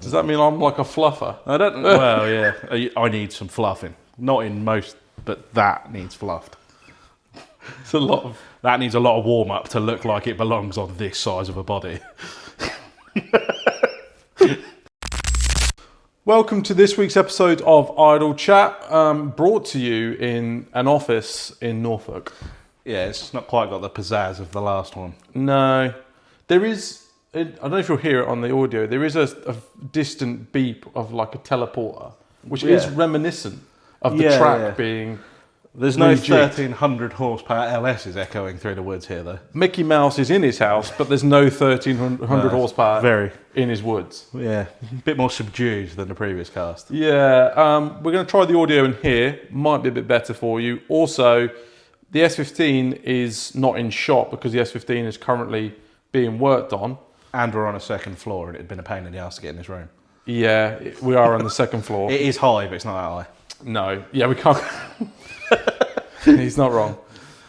Does that mean I'm like a fluffer? I don't. Well, yeah. I need some fluffing. Not in most, but that needs fluffed. It's a lot of... That needs a lot of warm up to look like it belongs on this size of a body. Welcome to this week's episode of Idle Chat, brought to you in an office in Norfolk. Yeah, it's not quite got the pizzazz of the last one. No. There is, I don't know if you'll hear it on the audio, there is a distant beep of like a teleporter, which is reminiscent of the track being... There's no rejigged. 1300 horsepower LSs echoing through the woods here, though. Mickey Mouse is in his house, but there's no 1300 horsepower in his woods. Yeah, a bit more subdued than the previous cast. Yeah, we're going to try the audio in here. Might be a bit better for you. Also, the S15 is not in shot because the S15 is currently being worked on. And we're on a second floor, and it had been a pain in the ass to get in this room. Yeah, we are on the second floor. It is high, but it's not that high. No, yeah, we can't. He's not wrong.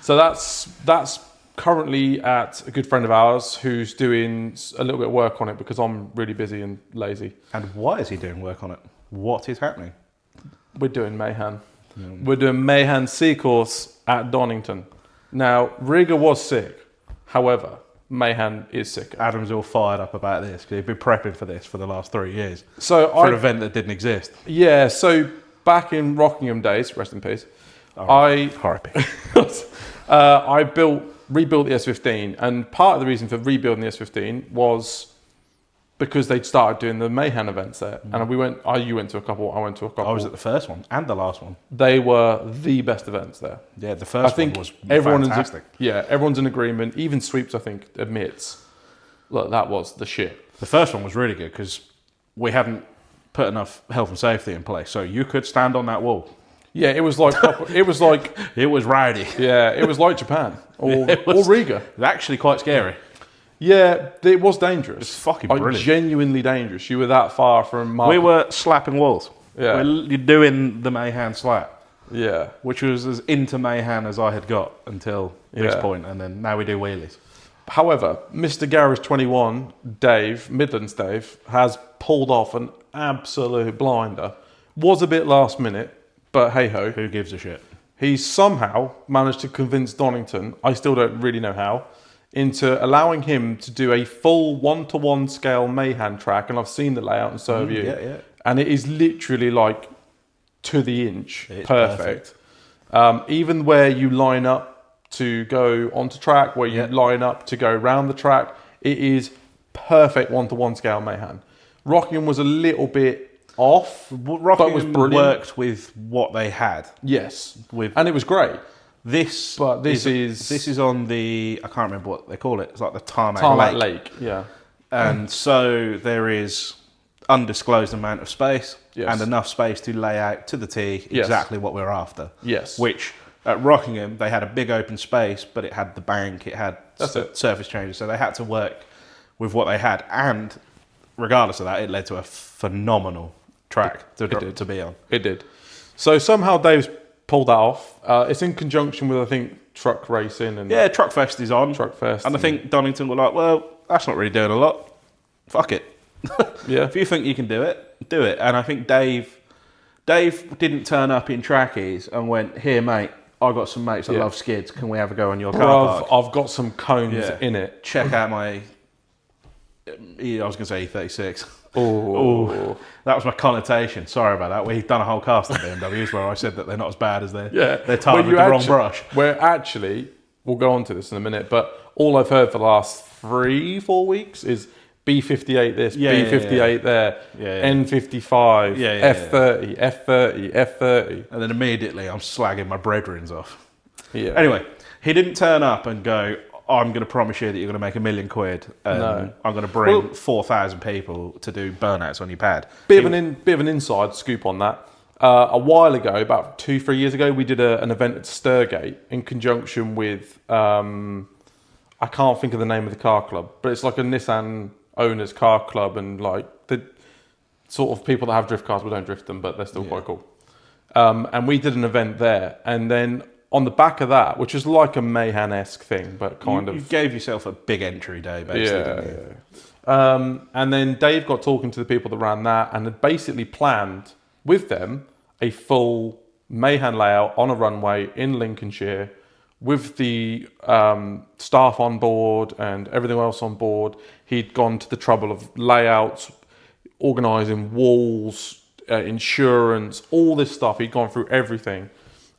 So that's currently at a good friend of ours who's doing a little bit of work on it because I'm really busy and lazy. And why is he doing work on it? What is happening? We're doing Mayhan. We're doing Mayhan C course at Donington. Now, Rigger was sick. However, Mayhan is sick. Adam's all fired up about this because he's been prepping for this for the last 3 years. So for an event that didn't exist. Yeah, so back in Rockingham days, rest in peace, I rebuilt the S15, and part of the reason for rebuilding the S15 was because they'd started doing the Mayhan events there, and you went to a couple, I went to a couple. I was at the first one and the last one. They were the best events there. Yeah, the first one was fantastic. Everyone's in agreement. Even Sweeps, I think, admits, look, that was the shit. The first one was really good because we hadn't put enough health and safety in place, so you could stand on that wall. Yeah, it was like it was rowdy. Yeah, it was like Japan or Riga. It was actually quite scary. Yeah, it was dangerous. It's fucking brilliant. Genuinely dangerous. You were that far from We were slapping walls. Yeah. You're doing the Mayhan slap. Yeah. Which was as into Mayhan as I had got until this point, and then now we do wheelies. However, Mr. Garage 21, Dave, Midlands Dave, has pulled off an absolute blinder. Was a bit last minute. But hey-ho. Who gives a shit? He somehow managed to convince Donington, I still don't really know how, into allowing him to do a full one-to-one scale Mayhan track, and I've seen the layout and so have you. Yeah. And it is literally like to the inch, perfect. Even where you line up to go onto track, where you line up to go around the track, it is perfect one-to-one scale Mayhan. Rockingham was a little bit off, but was brilliant. Worked with what they had. Yes, and it was great. This is on the, I can't remember what they call it. It's like the tarmac lake. Yeah, and so there is undisclosed amount of space and enough space to lay out to the T exactly what we're after. Yes, which at Rockingham they had a big open space, but it had the bank, it had surface changes, so they had to work with what they had, and regardless of that, it led to a phenomenal track to be on. It did. So somehow Dave's pulled that off. It's in conjunction with, I think, truck racing. And Truck Fest is on. Truck Fest. And I think Donington were like, well, that's not really doing a lot. Fuck it. Yeah. If you think you can do it, do it. And I think Dave didn't turn up in trackies and went, here, mate, I got some mates that love skids. Can we have a go on your car park? I've got some cones in it. Check out my... I was going to say E36. Oh, that was my connotation. Sorry about that. We've done a whole cast on BMWs where I said that they're not as bad as they're tarred with the wrong brush. We'll go on to this in a minute, but all I've heard for the last 3-4 weeks is B58 this, B58 there, N55, F30, F30, F30. And then immediately I'm slagging my brethrens off. Yeah. Anyway, he didn't turn up and go, I'm going to promise you that you're going to make £1 million. No. I'm going to bring 4,000 people to do burnouts on your pad. Bit of an inside scoop on that. A while ago, about 2-3 years ago, we did an event at Sturgate in conjunction with, I can't think of the name of the car club, but it's like a Nissan owners car club, and like the sort of people that have drift cars, we don't drift them, but they're still quite cool. And we did an event there, and then on the back of that, which is like a Mayhan-esque thing, but kind of... You gave yourself a big entry day, basically, didn't you? And then Dave got talking to the people that ran that and had basically planned with them a full Mayhem layout on a runway in Lincolnshire with the staff on board and everything else on board. He'd gone to the trouble of layouts, organising walls, insurance, all this stuff. He'd gone through everything.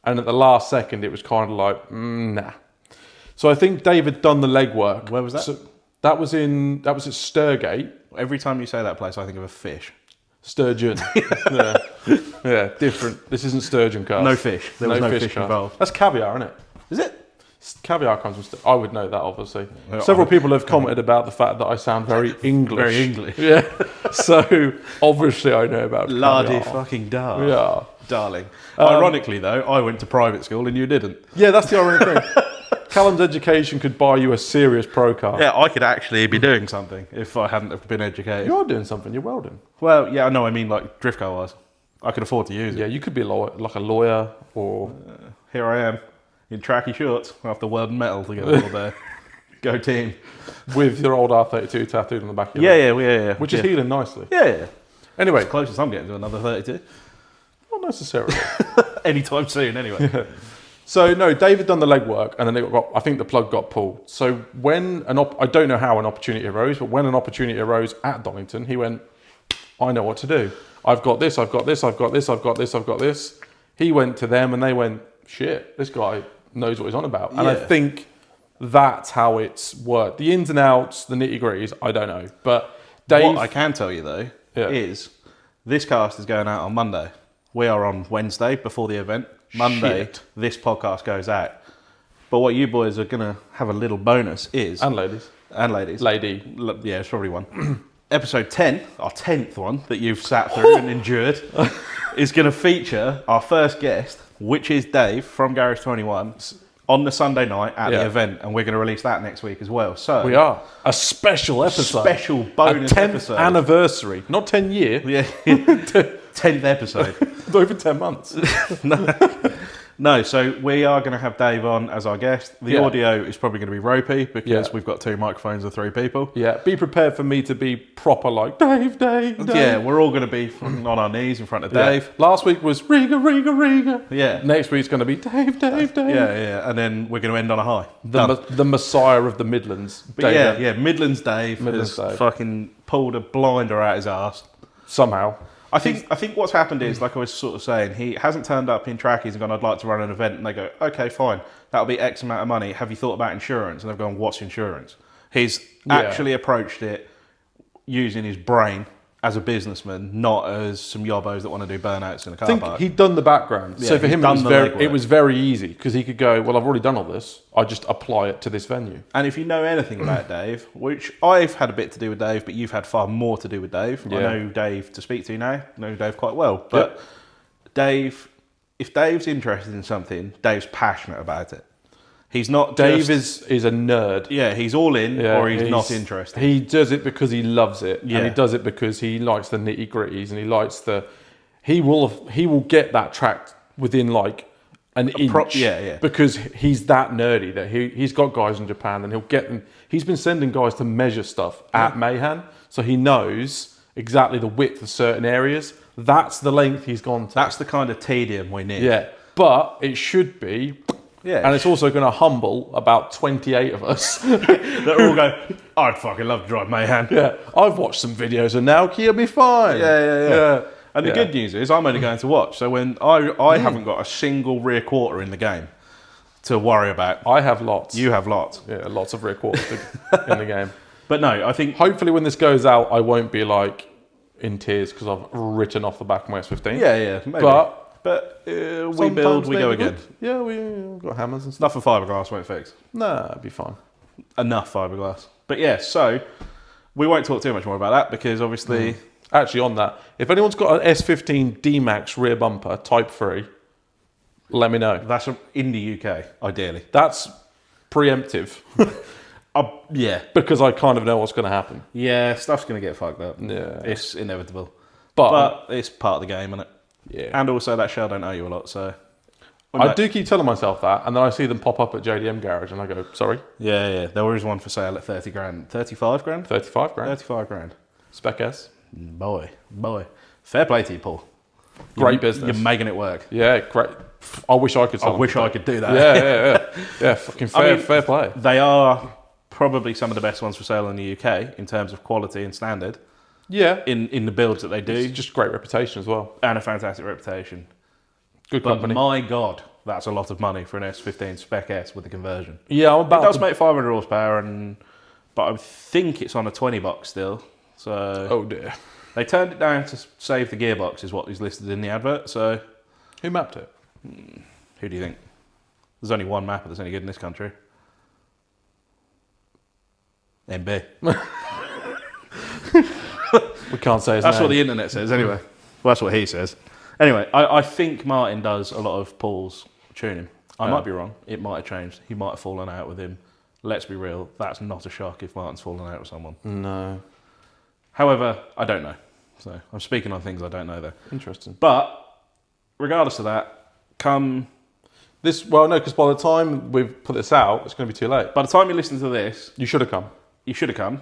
And at the last second, it was kind of like, nah. So I think Dave had done the legwork. Where was that? So that was at Sturgate. Every time you say that place, I think of a fish. Sturgeon. yeah, different. This isn't sturgeon cast. No fish. There was no fish cast. involved. That's caviar, isn't it? Is it? Caviar comes from I would know that, obviously. Several people have commented about the fact that I sound very English. Very English. Yeah. So, obviously, I know about Lardy caviar. fucking dar. Yeah. Darling. Ironically, though, I went to private school and you didn't. Yeah, that's the ironic thing. Callum's education could buy you a serious pro car. Yeah, I could actually be doing something if I hadn't have been educated. You are doing something. You're welding. Well, yeah, no, I mean like drift car wise. I could afford to use it. Yeah, you could be like a lawyer or... Here I am in tracky shorts after welding metal together all day. Go team. with your old R32 tattooed on the back of your leg. Yeah. Which is healing nicely. Yeah. Anyway. It's the closest I'm getting to another 32. Not necessarily. Anytime soon, anyway. Yeah. So no, David done the legwork, and then I think the plug got pulled. So when I don't know how an opportunity arose, but when an opportunity arose at Donington, he went, I know what to do. I've got this, I've got this, I've got this, I've got this, I've got this. He went to them and they went, shit, this guy knows what he's on about. And I think that's how it's worked. The ins and outs, the nitty gritties, I don't know. But Dave... What I can tell you though, is this cast is going out on Monday. We are on Wednesday before the event. Monday, this podcast goes out. But what you boys are going to have a little bonus is... And ladies. Lady. Yeah, it's probably one. Episode 10, our 10th one that you've sat through and endured, is going to feature our first guest, which is Dave from Garage 21, on the Sunday night at the event. And we're going to release that next week as well. So we are. A special episode. Special bonus a 10th episode. Anniversary. Not 10 year. Yeah. 10th episode. Not even 10 months. No, so we are going to have Dave on as our guest. The audio is probably going to be ropey because we've got 2 microphones and 3 people. Yeah, be prepared for me to be proper like, Dave. Yeah, we're all going to be on our knees in front of Dave. Last week was Riga. Yeah. Next week's going to be Dave. Yeah. And then we're going to end on a high. The Messiah of the Midlands. But Midlands Dave has fucking pulled a blinder out his arse. Somehow. I think what's happened is, like I was sort of saying, he hasn't turned up in trackies and gone, I'd like to run an event. And they go, okay, fine. That'll be X amount of money. Have you thought about insurance? And they've gone, what's insurance? He's actually approached it using his brain as a businessman, not as some yobbos that want to do burnouts in a car park. I think he'd done the background. Yeah, so for him, it was very easy because he could go, well, I've already done all this. I just apply it to this venue. And if you know anything about Dave, which I've had a bit to do with Dave, but you've had far more to do with Dave. Yeah. I know Dave to speak to now. I know Dave quite well. But Dave, if Dave's interested in something, Dave's passionate about it. He's not. Dave is a nerd. Yeah, he's all in, or he's not interested. He does it because he loves it, yeah. and he does it because he likes the nitty gritties, and he likes the. He will get that track within like an inch. Because he's that nerdy that he's got guys in Japan, and he'll get them. He's been sending guys to measure stuff at Mayhem, so he knows exactly the width of certain areas. That's the length he's gone to. That's the kind of tedium we need. Yeah, but it should be. Yeah. And it's also going to humble about 28 of us. That all go, I'd fucking love to drive Mayhem. Yeah. I've watched some videos and now he'll be fine. Yeah. And the good news is I'm only going to watch. So when I haven't got a single rear quarter in the game to worry about. I have lots. You have lots. Yeah, lots of rear quarters in the game. But no, I think... Hopefully when this goes out, I won't be like in tears because I've written off the back of my S15. Yeah, maybe. But we build, we go again. Yeah, we've got hammers and stuff. Nothing fiberglass won't fix. Nah, it'd be fine. Enough fiberglass. But yeah, so we won't talk too much more about that because obviously... Actually, on that, if anyone's got an S15 D-Max rear bumper, Type 3, let me know. That's in the UK, ideally. That's preemptive. Yeah. Because I kind of know what's going to happen. Yeah, stuff's going to get fucked up. Yeah. It's inevitable. But it's part of the game, isn't it? Yeah. And also that shell don't owe you a lot, so... I do keep telling myself that, and then I see them pop up at JDM Garage, and I go, sorry? Yeah. There was one for sale at 30 grand. 35 grand? 35 grand. 35 grand. Spec S. Boy. Fair play to you, Paul. Great business. You're making it work. Yeah, great. I wish I could sell I wish I could do that. Yeah, fucking fair play. They are probably some of the best ones for sale in the UK in terms of quality and standard. Yeah. In the builds that they do. It's just great reputation as well. And a fantastic reputation. Good But company. my God, that's a lot of money for an S15 Spec S with the conversion. Yeah, It does make 500 horsepower, but I think it's on a 20 box still. So Oh dear. they turned it down to save the gearbox, is what is listed in the advert. So Who mapped it? who do you think? There's only one mapper that's any good in this country. MB. We can't say his That's name. what the internet says, anyway. Well, that's what he says. Anyway, I think Martin does a lot of Paul's tuning. I might be wrong. It might have changed. He might have fallen out with him. Let's be real. That's not a shock if Martin's fallen out with someone. No. However, I don't know. So I'm speaking on things I don't know there. Interesting. But regardless of that, no, because by the time we've put this out, it's going to be too late. by the time you listen to this, You should have come. you should have come.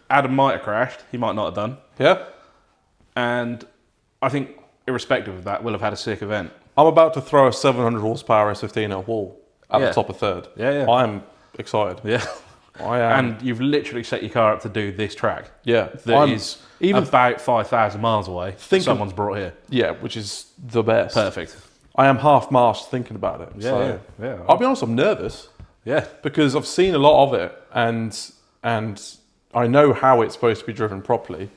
Adam might have crashed. He might not have done. Yeah? And I think, irrespective of that, we'll have had a sick event. I'm about to throw a 700 horsepower S15 at a wall at Yeah. the top of third. Yeah. I am excited. Yeah. I am. And you've literally set your car up to do this track. Yeah. That is about 5,000 miles away. Someone's brought here. Yeah, which is the best. Perfect. I am half-mast thinking about it. Yeah. I'll be honest, I'm nervous Yeah. because I've seen a lot of it and I know how it's supposed to be driven properly,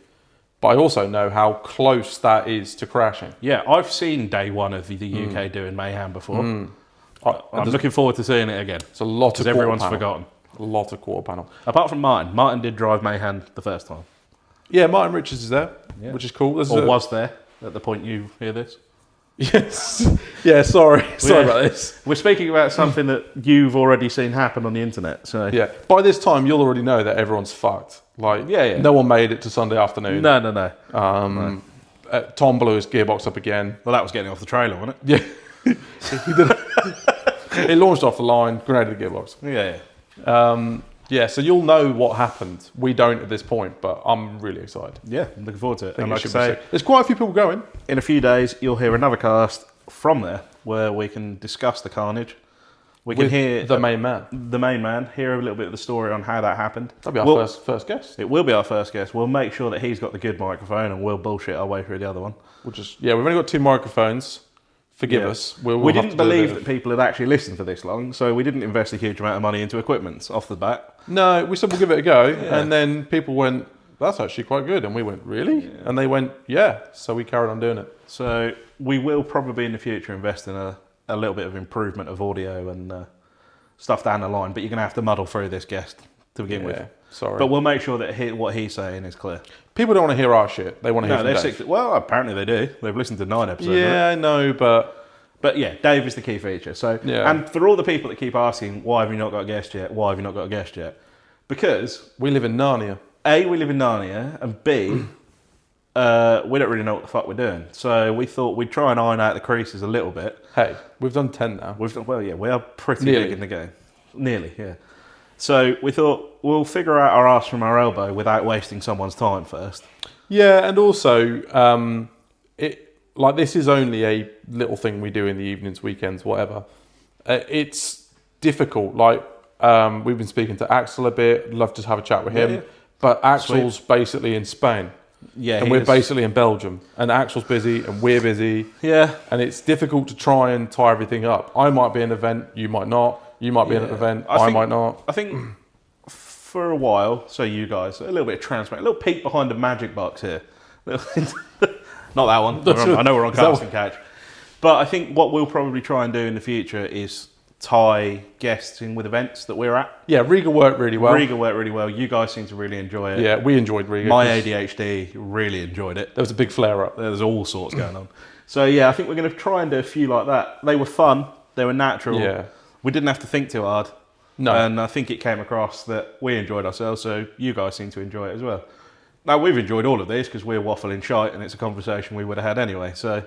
but I also know how close that is to crashing. Yeah, I've seen day one of the UK doing mayhem before. I'm There's looking forward to seeing it again. a lot of Because quarter everyone's panel. forgotten. A lot of quarter panel. Apart from Martin. Martin did drive mayhem the first time. Yeah, Martin Richards is there, Yeah. which is cool. There's Or was there at the point you hear this. Yes. Yeah, sorry about this. We're speaking about something that you've already seen happen on the internet. So Yeah, by this time you'll already know that everyone's fucked. Like, Yeah. no one made it to Sunday afternoon. No. Tom blew his gearbox up again. Well, that was getting off the trailer, wasn't Yeah, he did. It launched off the line, grenaded the gearbox. it? Yeah. Yeah, so you'll know what happened. We don't at this point, but I'm really excited. Yeah, I'm looking forward to it. I think And it like I should be say, sick. There's quite a few people going. in a few days, you'll hear another cast from there where we can discuss the carnage. We can With hear the main man. the main man, hear a little bit of the story on how that happened. That'll be our We'll- first guest. It will be our first guest. We'll make sure that he's got the good microphone and we'll bullshit our way through the other one. We've only got 2 microphones. Forgive Yeah. us. We'll We have didn't to do a believe bit that of- people had actually listened for this long, so we didn't invest a huge amount of money into equipment off the bat. No, we said we'll give it a go, and then people went, "That's actually quite good," and we went, "Really?" And they went, "Yeah." So we carried on doing it. So we will probably in the future invest in a little bit of improvement of audio and stuff down the line, but you're going to have to muddle through this guest to begin with. Sorry, But we'll make sure that what he's saying is clear. people don't want to hear our shit. They want to hear No, from they're Dave. sick. Well, apparently they do. They've listened to 9 episodes. Yeah, I know, But yeah, Dave is the key feature. So, Yeah. and for all the people that keep asking, why have you not got a guest yet? Why have you not got a guest yet? Because we live in Narnia. A, we live in Narnia, and B, we don't really know what the fuck we're doing. So we thought we'd try and iron out the creases a little bit. Hey, we've done 10 now. We are pretty Nearly. big in the game. Nearly, yeah. So we thought we'll figure out our ass from our elbow without wasting someone's time first. Yeah, and also, this is only a little thing we do in the evenings, weekends, whatever. It's difficult. We've been speaking to Axel a bit. Love to have a chat with him. Yeah. But Axel's basically in Spain. Yeah, And we're basically in Belgium. And Axel's busy and we're busy. Yeah. And it's difficult to try and tie everything up. I might be in an event, you might not. You might be in an event, I might not. I think for a while, so you guys, a little bit of transparent, a little peek behind the magic box here. Not that one. I know we're on casting couch. But I think what we'll probably try and do in the future is tie guests in with events that we're at. Yeah, Riga worked really well. Riga worked really well. You guys seem to really enjoy it. Yeah, we enjoyed Riga. My 'cause ADHD really enjoyed it. There was a big flare up. There's all sorts going on. So yeah, I think we're going to try and do a few like that. They were fun. They were natural. Yeah. We didn't have to think too hard. No. And I think it came across that we enjoyed ourselves, so you guys seem to enjoy it as well. Now, we've enjoyed all of these because we're waffling shite and it's a conversation we would have had anyway. So,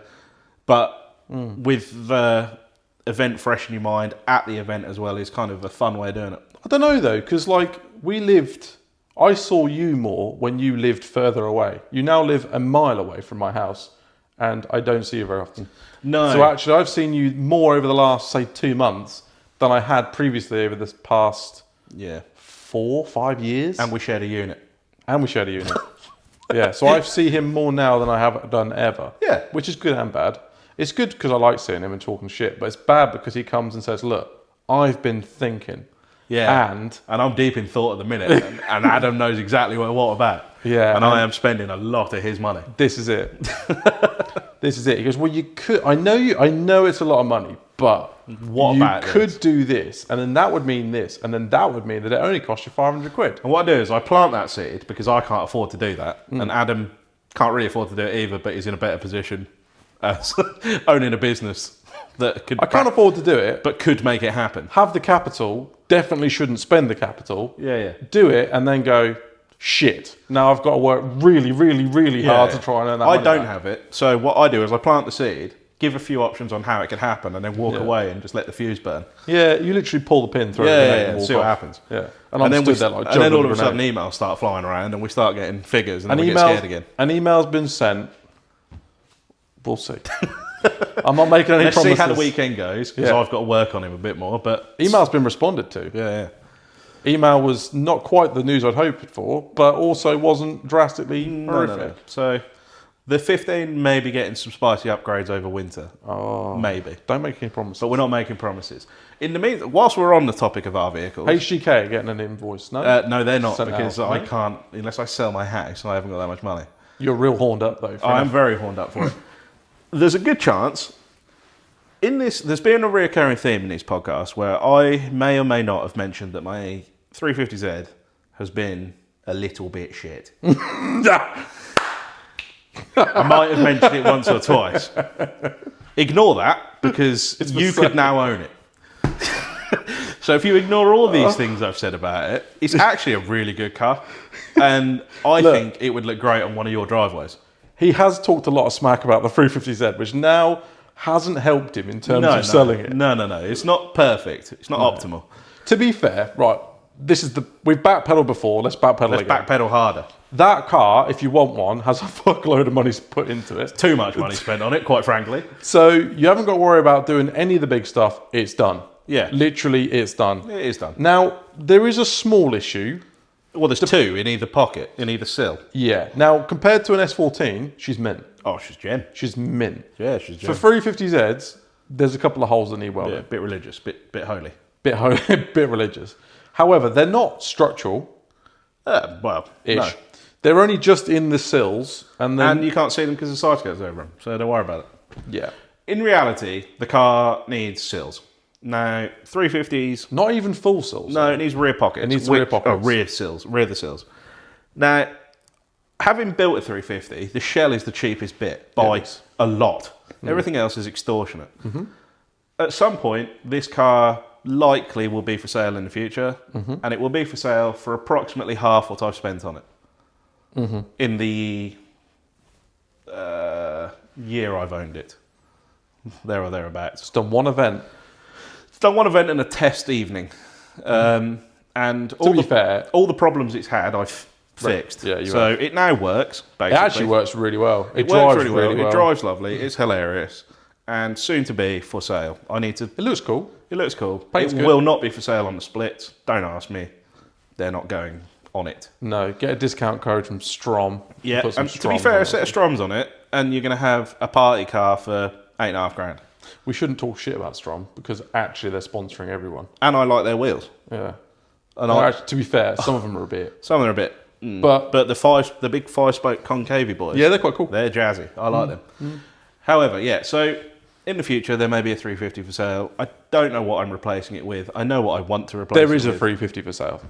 but with the event fresh in your mind at the event as well is kind of a fun way of doing it. I don't know though, because like I saw you more when you lived further away. You now live a mile away from my house, and I don't see you very often. No. So actually, I've seen you more over the last, say, 2 months than I had previously over this past 4-5 years. And we shared a unit. Yeah, so I see him more now than I have done ever. Yeah. Which is good and bad. It's good because I like seeing him and talking shit, but it's bad because he comes and says, look, I've been thinking. Yeah. And I'm deep in thought at the minute, and Adam knows exactly what about. Yeah. And I am spending a lot of his money. This is it. This is it. He goes, well, you could, I know it's a lot of money, but what you about could this? do this, and then that would mean this, and then that would mean that it only cost you 500 quid. And what I do is I plant that seed because I can't afford to do that. And Adam can't really afford to do it either, but he's in a better position as owning a business that could... I can't afford to do it, but could make it happen. have the capital, definitely shouldn't spend the capital. Yeah. Do it, and then go, shit, now I've got to work really, really, really hard to try and earn that money I don't back. have it. So what I do is I plant the seed, give a few options on how it could happen, and then walk away and just let the fuse burn. Yeah, you literally pull the pin through it and walk see what off. happens. Yeah. And I'm then stood there like and then all of a juggling sudden emails start flying around and we start getting figures and then we get scared again. An email's been sent. We'll see. I'm not making any Let's promises. see how the weekend goes because I've got to work on him a bit more. But Email's been responded to. Yeah. Email was not quite the news I'd hoped for, but also wasn't drastically horrific. No. So the 15 may be getting some spicy upgrades over winter. Oh, Maybe. don't make any promises. But we're not making promises. In the meantime, whilst we're on the topic of our vehicles... HGK are getting an invoice, no? no, they're not, Sent because out, I no? can't, unless I sell my house, I haven't got that much money. You're real horned up, though. I am very horned up for it. There's a good chance, there's been a reoccurring theme in these podcasts where I may or may not have mentioned that my 350Z has been a little bit shit. I might have mentioned it once or twice. Ignore that, because you could now own it. So if you ignore all these things I've said about it, it's actually a really good car. And I think it would look great on one of your driveways. He has talked a lot of smack about the 350Z, which now hasn't helped him in terms of selling it. No. It's not perfect. It's not optimal. To be fair, right, we've backpedaled before, let's backpedal Let's again. backpedal harder. That car, if you want one, has a fuckload of money put into it. Too much money spent on it, quite frankly. So you haven't got to worry about doing any of the big stuff. It's done. Yeah. Literally, it's done. It is done. Now, there is a small issue. Well, there's two in either pocket, in either sill. Yeah. Now, compared to an S14, she's mint. Oh, she's gem. She's mint. Yeah, she's gem. For 350Zs, there's a couple of holes that need welding. Yeah, bit religious, bit holy. Bit religious. However, they're not structural. Well, Ish. no. They're only just in the sills, and then And you can't see them because the side skirt's over them, so don't worry about it. yeah, In reality, the car needs sills. Now, 350s... not even full sills. No, it needs rear pockets. It needs rear pockets. Oh, rear of the sills. Now, having built a 350, the shell is the cheapest bit by a lot. Everything else is extortionate. At some point, this car likely will be for sale in the future, and it will be for sale for approximately half what I've spent on it. In the year I've owned it. There or thereabouts. It's done one event. It's done one event and a test evening. And To be fair, all the problems it's had, I've fixed. Yeah, you so have. it now works, basically. it actually works really well. It drives works really well. well. It drives lovely. It's hilarious. And soon to be for sale. I need to... It looks cool. It looks cool. Paint's It good. will not be for sale on the splits. Don't ask me. They're not going on it. No, get a discount code from Strom. Yeah, Put some and to be Stroms fair, on a it. set of Stroms on it, and you're going to have a party car for $8,500. We shouldn't talk shit about Strom because actually they're sponsoring everyone. And I like their wheels. Yeah. And Well, actually, to be fair, some of them are a bit. some of them are a bit... But But the big 5-spoke concavey boys... yeah, they're quite cool. They're jazzy. I like them. However, yeah, so in the future, there may be a 350 for sale. I don't know what I'm replacing it with. I know what I want to replace There it is a with. 350 for sale.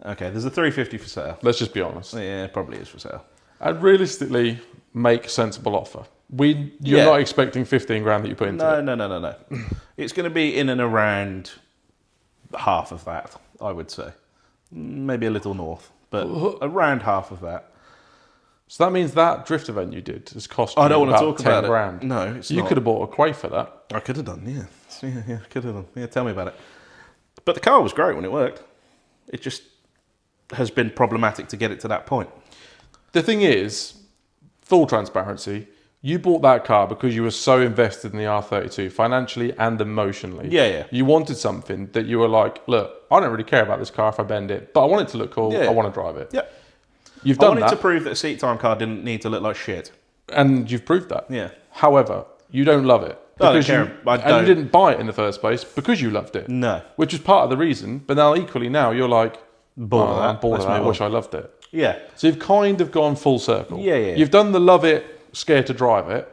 Okay, there's a 350 for sale. Let's just be honest. Yeah, it probably is for sale. And realistically, make a sensible offer. You're Yeah. not expecting 15 grand that you put into it. No. It's going to be in and around half of that, I would say. Maybe a little north, but around half of that. So that means that drift event you did has cost you I don't want to about talk 10 about grand. it. No, it's You not. could have bought a Quay for that. I could have done, yeah, could have done. Yeah, tell me about it. But the car was great when it worked. It just has been problematic to get it to that point. The thing is, full transparency, you bought that car because you were so invested in the R32 financially and emotionally. Yeah. You wanted something that you were like, look, I don't really care about this car if I bend it, but I want it to look cool. Yeah. I want to drive it. Yeah. You've I done wanted that, to prove that a seat time car didn't need to look like shit. and you've proved that. Yeah. However, you don't love it. I don't Because care. and you didn't buy it in the first place because you loved it. No. Which is part of the reason. But now, equally, now you're like, Bored of that. I'm bored Let's of that. I move wish on. I loved it. Yeah. So you've kind of gone full circle. Yeah. You've done the love it, scared to drive it.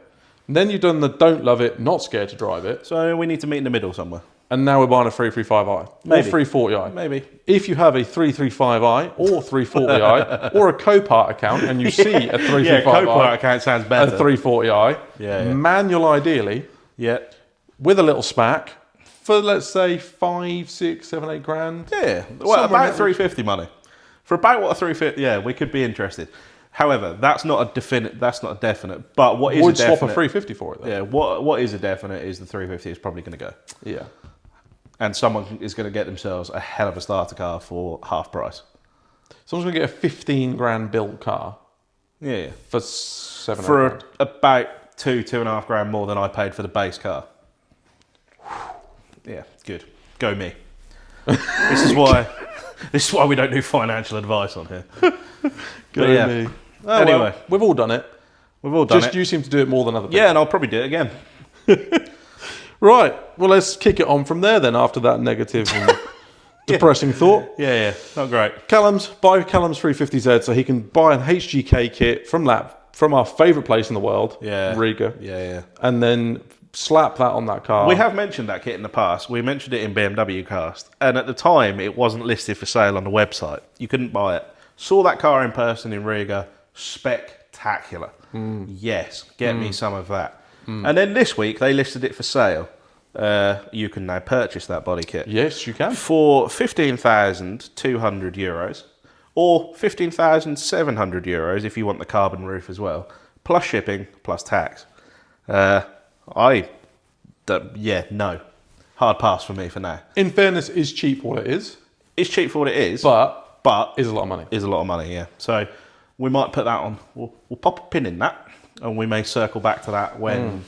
And then you've done the don't love it, not scared to drive it. So we need to meet in the middle somewhere. And now we're buying a 335i Maybe. or 340i. Maybe. If you have a 335i or 340i or a Copart account and you see a 335i, Yeah, Copart account sounds a better. 340i, Yeah. manual ideally, Yeah. with a little smack for let's say 5, 6, 7, 8 grand. Yeah. Well, Somewhere in about that 350 money. For about what a 350, yeah, we could be interested. However, that's not a definite. That's not a definite. But what is Would a swap definite? a 350 for it though. Yeah. What is a definite is the 350 is probably going to go, Yeah. and someone is going to get themselves a hell of a starter car for half price. Someone's going to get a 15 grand built car Yeah. for 7 For grand. about 2.5 grand more than I paid for the base car. Yeah. Good. Go me. This is why. This is why we don't do financial advice on here. Go yeah. me. Oh, Anyway. well, we've all done it. We've all done Just it. you seem to do it more than other people. Yeah, and I'll probably do it again. Right. Well, let's kick it on from there then after that negative and depressing thought. Yeah. Not great. Callum's, buy Callum's 350Z so he can buy an HGK kit from our favourite place in the world, Yeah. Riga, Yeah. and then slap that on that car. We have mentioned that kit in the past. We mentioned it in BMW Cast. And at the time, it wasn't listed for sale on the website. You couldn't buy it. Saw that car in person in Riga. Spectacular. Yes, get me some of that. And then this week, they listed it for sale. You can now purchase that body kit. Yes, you can. For €15,200 or €15,700 if you want the carbon roof as well, plus shipping, plus tax. No. Hard pass for me for now. In fairness, is cheap what it is, It's cheap for what it is, but is is a lot of money. a lot of money, yeah. So we might put that on. We'll pop a pin in that, and we may circle back to that when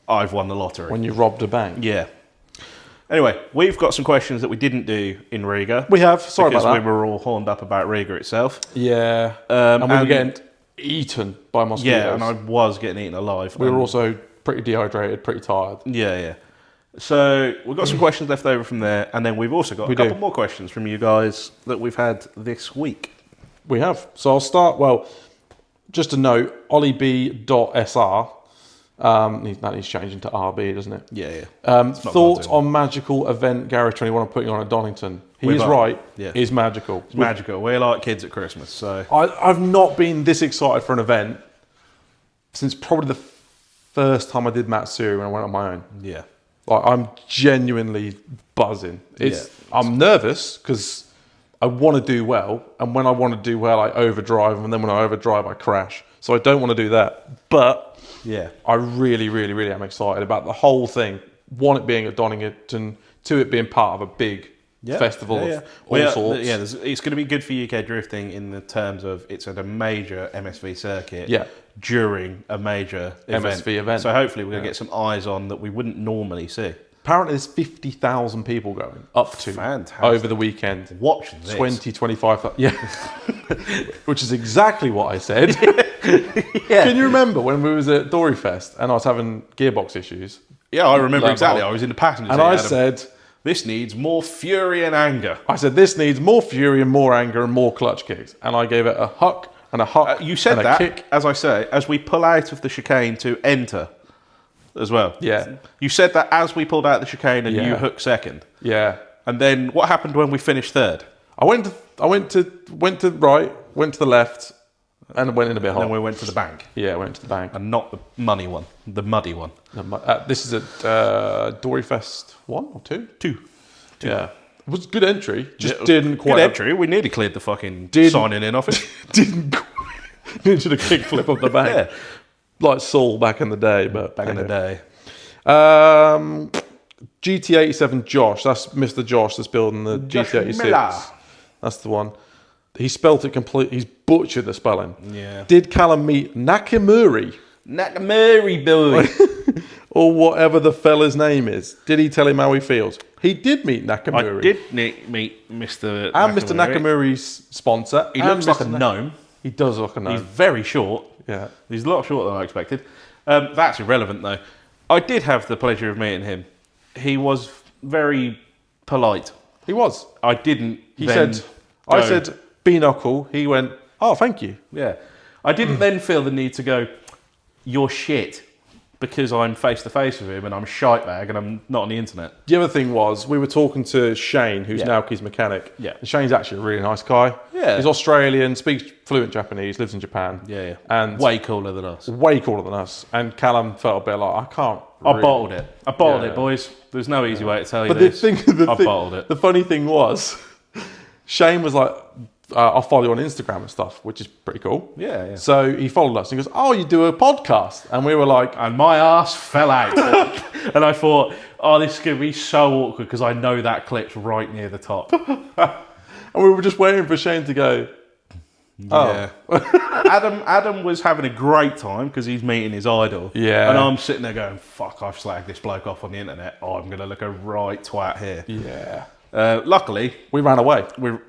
I've won the lottery. When you robbed a bank. Yeah. Anyway, we've got some questions that we didn't do in Riga. We have. Sorry because about that. we were all horned up about Riga itself. Yeah. And we were and- getting eaten by mosquitoes. Yeah, and I was getting eaten alive. We were and- also pretty dehydrated, pretty tired. Yeah. So we've got some questions left over from there, and then we've also got a couple do. more questions from you guys that we've had this week. We have. So I'll start. Well, just a note: OllieB.SR. That needs changing to RB, doesn't it? Yeah. Thoughts hard on magical event Garage 21 I'm putting on at Donington? He We've is got- right. yeah. It's magical. It's magical. We're like kids at Christmas, so I've not been this excited for an event since probably the first time I did Matsuri when I went on my own. yeah. Like I'm genuinely buzzing. I'm nervous because I want to do well, and when I want to do well, I overdrive, and then when I overdrive, I crash. So I don't want to do that. But Yeah. I really, really, really am excited about the whole thing. One, it being at Donington. Two, it being part of a big festival of all sorts. It's going to be good for UK drifting in the terms of it's at a major MSV circuit during a major MSV event. So hopefully we're going to get some eyes on that we wouldn't normally see. Apparently there's 50,000 people going up to Fantastic. over the weekend. Watch this. 20, 25,000. Yeah. Which is exactly what I said. Can you remember when we was at Dory Fest and I was having gearbox issues? Yeah, I remember Like, exactly. I was in the passenger And seat, I Adam. said, This needs more fury and anger. this needs more fury and more anger and more clutch kicks. And I gave it a huck and a huck You said and a that, kick. as I say, as we pull out of the chicane to enter as well. Yeah. You said that as we pulled out the chicane and you Yeah. hooked second. Yeah. And then what happened when we finished third? I went to right, went to the left, and went in a bit hot. Then we went to the bank. Yeah, went to the bank. And not the money one, the muddy one. This is at Dory Fest 1 or 2? Two. Yeah. It was a good entry. Just Yeah, didn't quite. Good entry. We nearly cleared the fucking Didn't- signing in office. Didn't. into the kickflip of the bank. Yeah. Like Saul back in the day. But Back in the day. GT87 Josh, that's Mr. Josh that's building the GT86. Miller. That's the one. He spelt it completely. He's butchered the spelling. Yeah. Did Callum meet Nakamura Nakamura boy. or whatever the fella's name is? Did he tell him how he feels? He did meet Nakamura. I did meet Mr. And Mr. Nakamura's sponsor. He and looks like a Mr. gnome. He does look a gnome. He's very short. Yeah. He's a lot shorter than I expected. That's irrelevant, though. I did have the pleasure of meeting him. He was very polite. He was. I didn't. He then said, go- I said, B-knuckle. He went, oh, thank you. Yeah. I didn't then feel the need to go, you're shit, because I'm face to face with him and I'm a shite bag and I'm not on the internet. The other thing was, we were talking to Shane, who's Yeah. now Naoki's mechanic. Yeah. And Shane's actually a really nice guy. Yeah. He's Australian, speaks fluent Japanese, lives in Japan. Yeah. And way cooler than us. way cooler than us. And Callum felt a bit like, I can't. I really- bottled it. I bottled Yeah. it, boys. There's no easy way to tell you But the this. thing, I bottled it. the funny thing was, Shane was like, I'll follow you on Instagram and stuff, which is pretty cool. Yeah, yeah. So he followed us and he goes, oh, you do a podcast? And we were like, And my ass fell out. And I thought, oh, this is going to be so awkward because I know that clip's right near the top. and we were just waiting for Shane to go, Yeah. Adam was having a great time because he's meeting his idol. Yeah. And I'm sitting there going, fuck, I've slagged this bloke off on the internet. Oh, I'm going to look a right twat here. yeah. Luckily, We ran away. and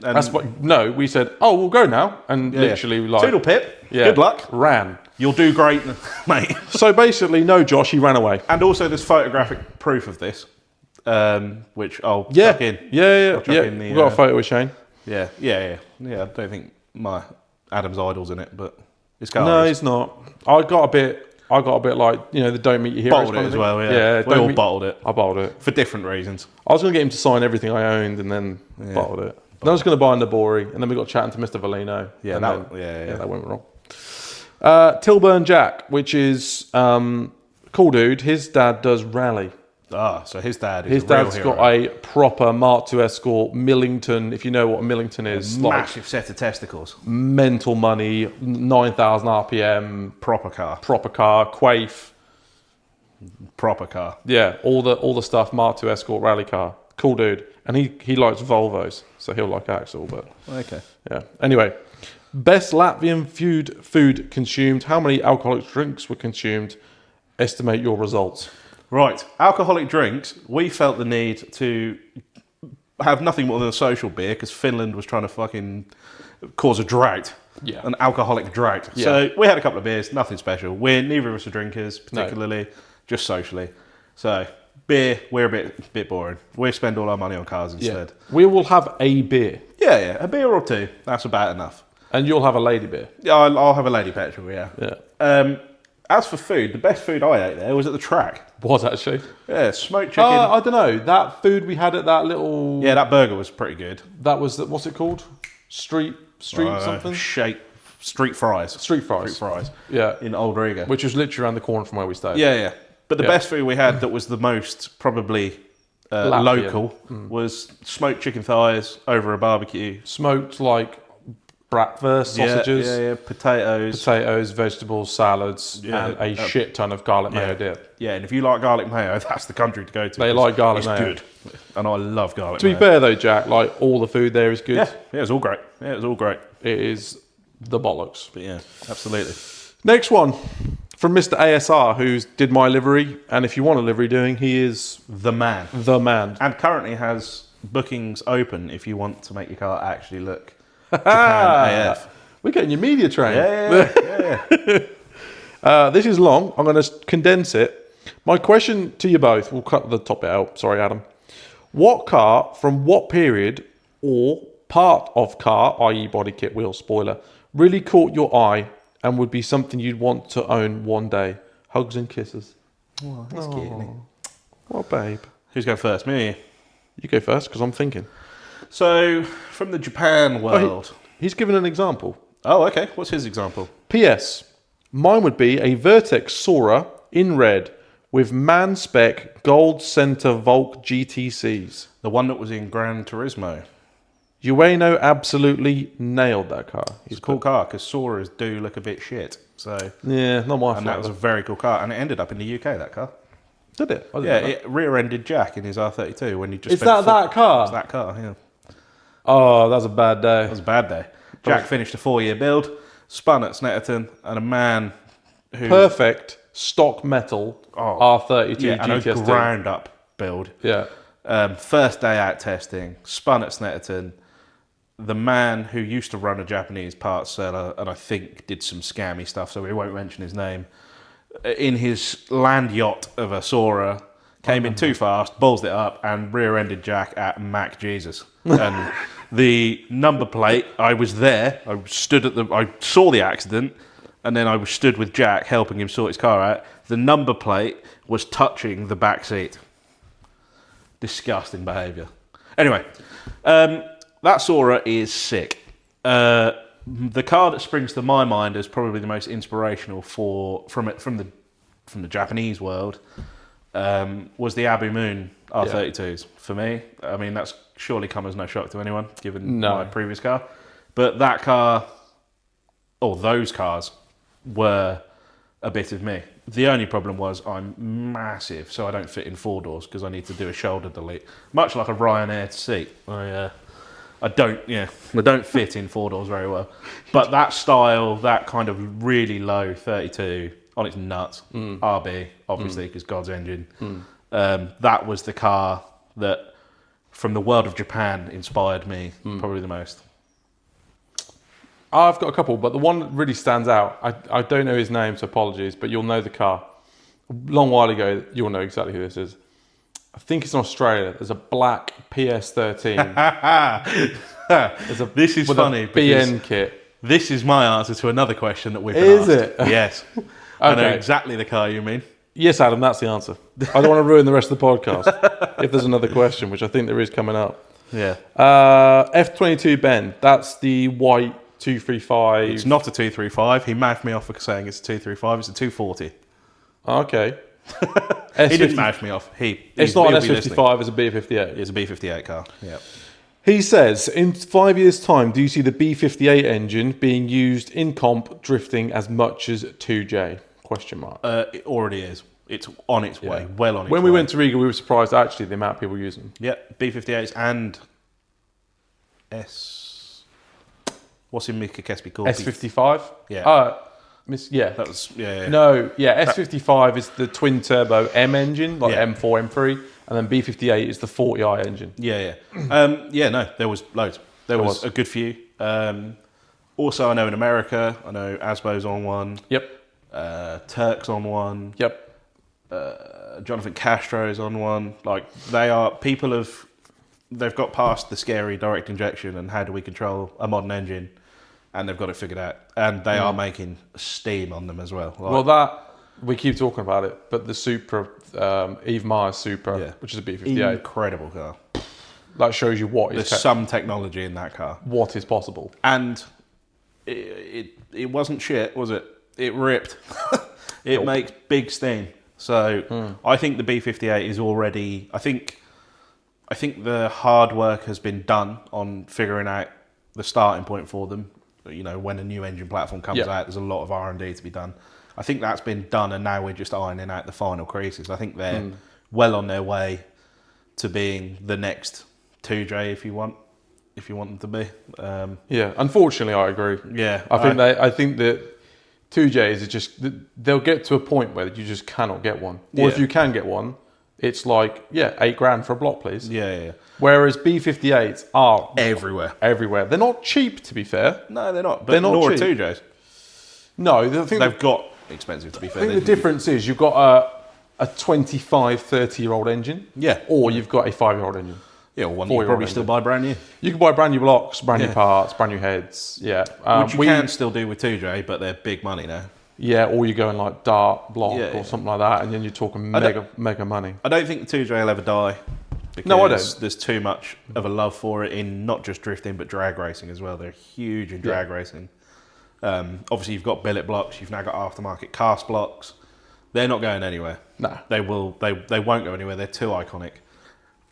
That's what, no, we said, oh, we'll go now. And literally like, Toodle pip. yeah, Good luck. Ran. You'll do great, mate. So basically, no, Josh, he ran away. And also, there's photographic proof of this, which I'll Yeah. chuck in. Yeah. I'll chuck in the, We've got a photo with Shane. Yeah. I don't think my Adam's idol's in it, but it's No, Carly's. he's not. I got a bit like, the don't meet your heroes. Bottled it kind of as thing. well, yeah. Yeah, We don't all meet- bottled it I bottled it. for different reasons. I was going to get him to sign everything I owned and then bottled it. Then I was going to buy Nabori, and then we got chatting to Mr. Valino. Yeah, and that- then, yeah. that went wrong. Tilburn Jack, which is cool dude. His dad does rally. Ah, so his dad is His a real dad's hero. got a proper Mark II Escort Millington. If you know what a Millington is, like massive set of testicles. mental money, 9,000 RPM, Proper car. proper car, Quaif. Proper car. Yeah, all the stuff. Mark II Escort rally car. Cool dude, and he likes Volvos, so he'll like Axel. But Okay. yeah. Anyway, best Latvian food consumed. How many alcoholic drinks were consumed? Estimate your results. Right. Alcoholic drinks. We felt the need to have nothing more than a social beer because Finland was trying to fucking cause a drought. Yeah. An alcoholic drought. Yeah. So we had a couple of beers, nothing special. Neither of us are drinkers, particularly, just socially. So beer, we're a bit boring. We spend all our money on cars instead. We will have a beer, Yeah. A beer or two. That's about enough. and you'll have a lady beer. Yeah, I'll have a lady petrol, yeah. Yeah, As for food, the best food I ate there was at the track. was actually. Yeah, smoked chicken. I don't know that food we had at that little. Yeah, that burger was pretty good. That was what's it called? Street something. Street fries. Street fries. Street fries. Yeah, In Old Riga. which was literally around the corner from where we stayed. Yeah. But the Yeah. best food we had that was the most probably Latvian. local was smoked chicken thighs over a barbecue. Smoked like bratwurst sausages. Yeah. Potatoes. Potatoes, vegetables, salads, Yeah, and a shit ton of garlic mayo Yeah. dip. Yeah, and if you like garlic mayo, that's the country to go to. They It's- like garlic it's mayo. good. And I love garlic To be mayo. fair though, Jack, like all the food there is good. Yeah, it was all great. It is the bollocks. But yeah, absolutely. Next one from Mr. ASR, who's did my livery, and if you want a livery doing, he is The man. the man. And currently has bookings open if you want to make your car actually look Japan AF. We're getting your media train. Yeah. This is long. I'm going to condense it. My question to you both, we'll cut the top bit out. Sorry, Adam. What car from what period or part of car, i.e. body kit, wheel, spoiler, really caught your eye and would be something you'd want to own one day? Hugs and kisses. Oh, that's cute, isn't it? What, babe? Who's going first? Me? You go first because I'm thinking. So, from the Japan world. He's given an example. Oh, okay. What's his example? P.S. Mine would be a Vertex Sora in red with man spec gold center Volk GTCs. The one that was in Gran Turismo. Ueno absolutely nailed that car. It's a cool car because Soras do look a bit shit. So Yeah, not my fault. And that was a very cool car, and it ended up in the UK. That car. Did it? Yeah, it rear-ended Jack in his R32 when he just. Is that car? It's that car. Yeah. Oh, that was a bad day. That was a bad day. Jack finished a 4-year build, spun at Snetterton, and a man who perfect stock metal R32 yeah, and a GTS ground-up build. Yeah. First day out testing, spun at Snetterton. The man who used to run a Japanese parts seller and I think did some scammy stuff, so we won't mention his name, in his land yacht of a Sora, came in too fast, balls it up, and rear-ended Jack at Mac Jesus. And the number plate, I was there, I saw the accident, and then I was stood with Jack helping him sort his car out. The number plate was touching the back seat. Disgusting behaviour. Anyway, that Sora is sick. The car that springs to my mind as probably the most inspirational from the Japanese world was the Abu Moon R32s for me. I mean, that's surely come as no shock to anyone, given my previous car. But that car, or those cars, were a bit of me. The only problem was I'm massive, so I don't fit in 4 doors because I need to do a shoulder delete, much like a Ryanair seat. I don't fit in 4 doors very well. But that style, that kind of really low 32 on its nuts, RB, obviously, because God's engine. That was the car that, from the world of Japan, inspired me probably the most. I've got a couple, but the one that really stands out, I don't know his name, so apologies, but you'll know the car. A long while ago, you'll know exactly who this is. I think it's in Australia. There's a black PS13. This is funny. A BN kit. This is my answer to another question that we've been Is asked. it? Yes. I know exactly the car you mean. Yes, Adam, that's the answer. I don't want to ruin the rest of the podcast if there's another question, which I think there is coming up. Yeah. F22 Ben, that's the white 235. It's not a 235. He mouthed me off for saying it's a 235. It's a 240. Okay. He didn't mouth me off. It's not an S55, it's a B58. It's a B58 car. Yeah. He says, in 5 years' time, do you see the B58 engine being used in comp drifting as much as 2J? Question mark. It already is. It's on its way. Well on its way. When we went to Riga, we were surprised actually the amount of people using them. Yeah, B58s and what's in Mika Kesby called? S55? Yeah. Yeah. That was, yeah. No, yeah, S55 is the twin turbo M engine, like M4, M3, and then B58 is the 40i engine. Yeah. No, there was loads. There was a good few. Also, I know in America, I know Asbo's on one. Yep. Turk's on one. Yep. Jonathan Castro's on one. Like, they've got past the scary direct injection and how do we control a modern engine, and they've got it figured out. And they are making steam on them as well. Like, we keep talking about it, but the Supra, Eve Myers Supra, which is a B58. Incredible car. That shows you what There's some technology in that car. What is possible. And it wasn't shit, was it? It ripped. It makes big steam. So I think the B58 is already... I think the hard work has been done on figuring out the starting point for them. You know, when a new engine platform comes out, there's a lot of R&D to be done. I think that's been done, and now we're just ironing out the final creases. I think they're well on their way to being the next 2J, if you want them to be. Unfortunately, I agree. Yeah, I think that 2Js is just, they'll get to a point where you just cannot get one. Or if you can get one, it's like, $8,000 for a block, please. Yeah. Whereas B58s are everywhere. They're not cheap, to be fair. No, they're not. But they're not nor are cheap. 2Js. No, I think they've got expensive, to be fair. I think the difference is you've got a 25, 30-year-old engine. Yeah. Or you've got a 5-year-old engine. Yeah, or one you probably still buy brand new. You can buy brand new blocks, brand new parts, brand new heads. Yeah. Which you can still do with 2J, but they're big money now. Yeah, or you're going like Dart block or something like that, and then you're talking mega money. I don't think the 2J will ever die. Because no, I don't. There's too much of a love for it in not just drifting, but drag racing as well. They're huge in drag racing. Obviously, you've got billet blocks. You've now got aftermarket cast blocks. They're not going anywhere. No, they will. They won't go anywhere. They're too iconic.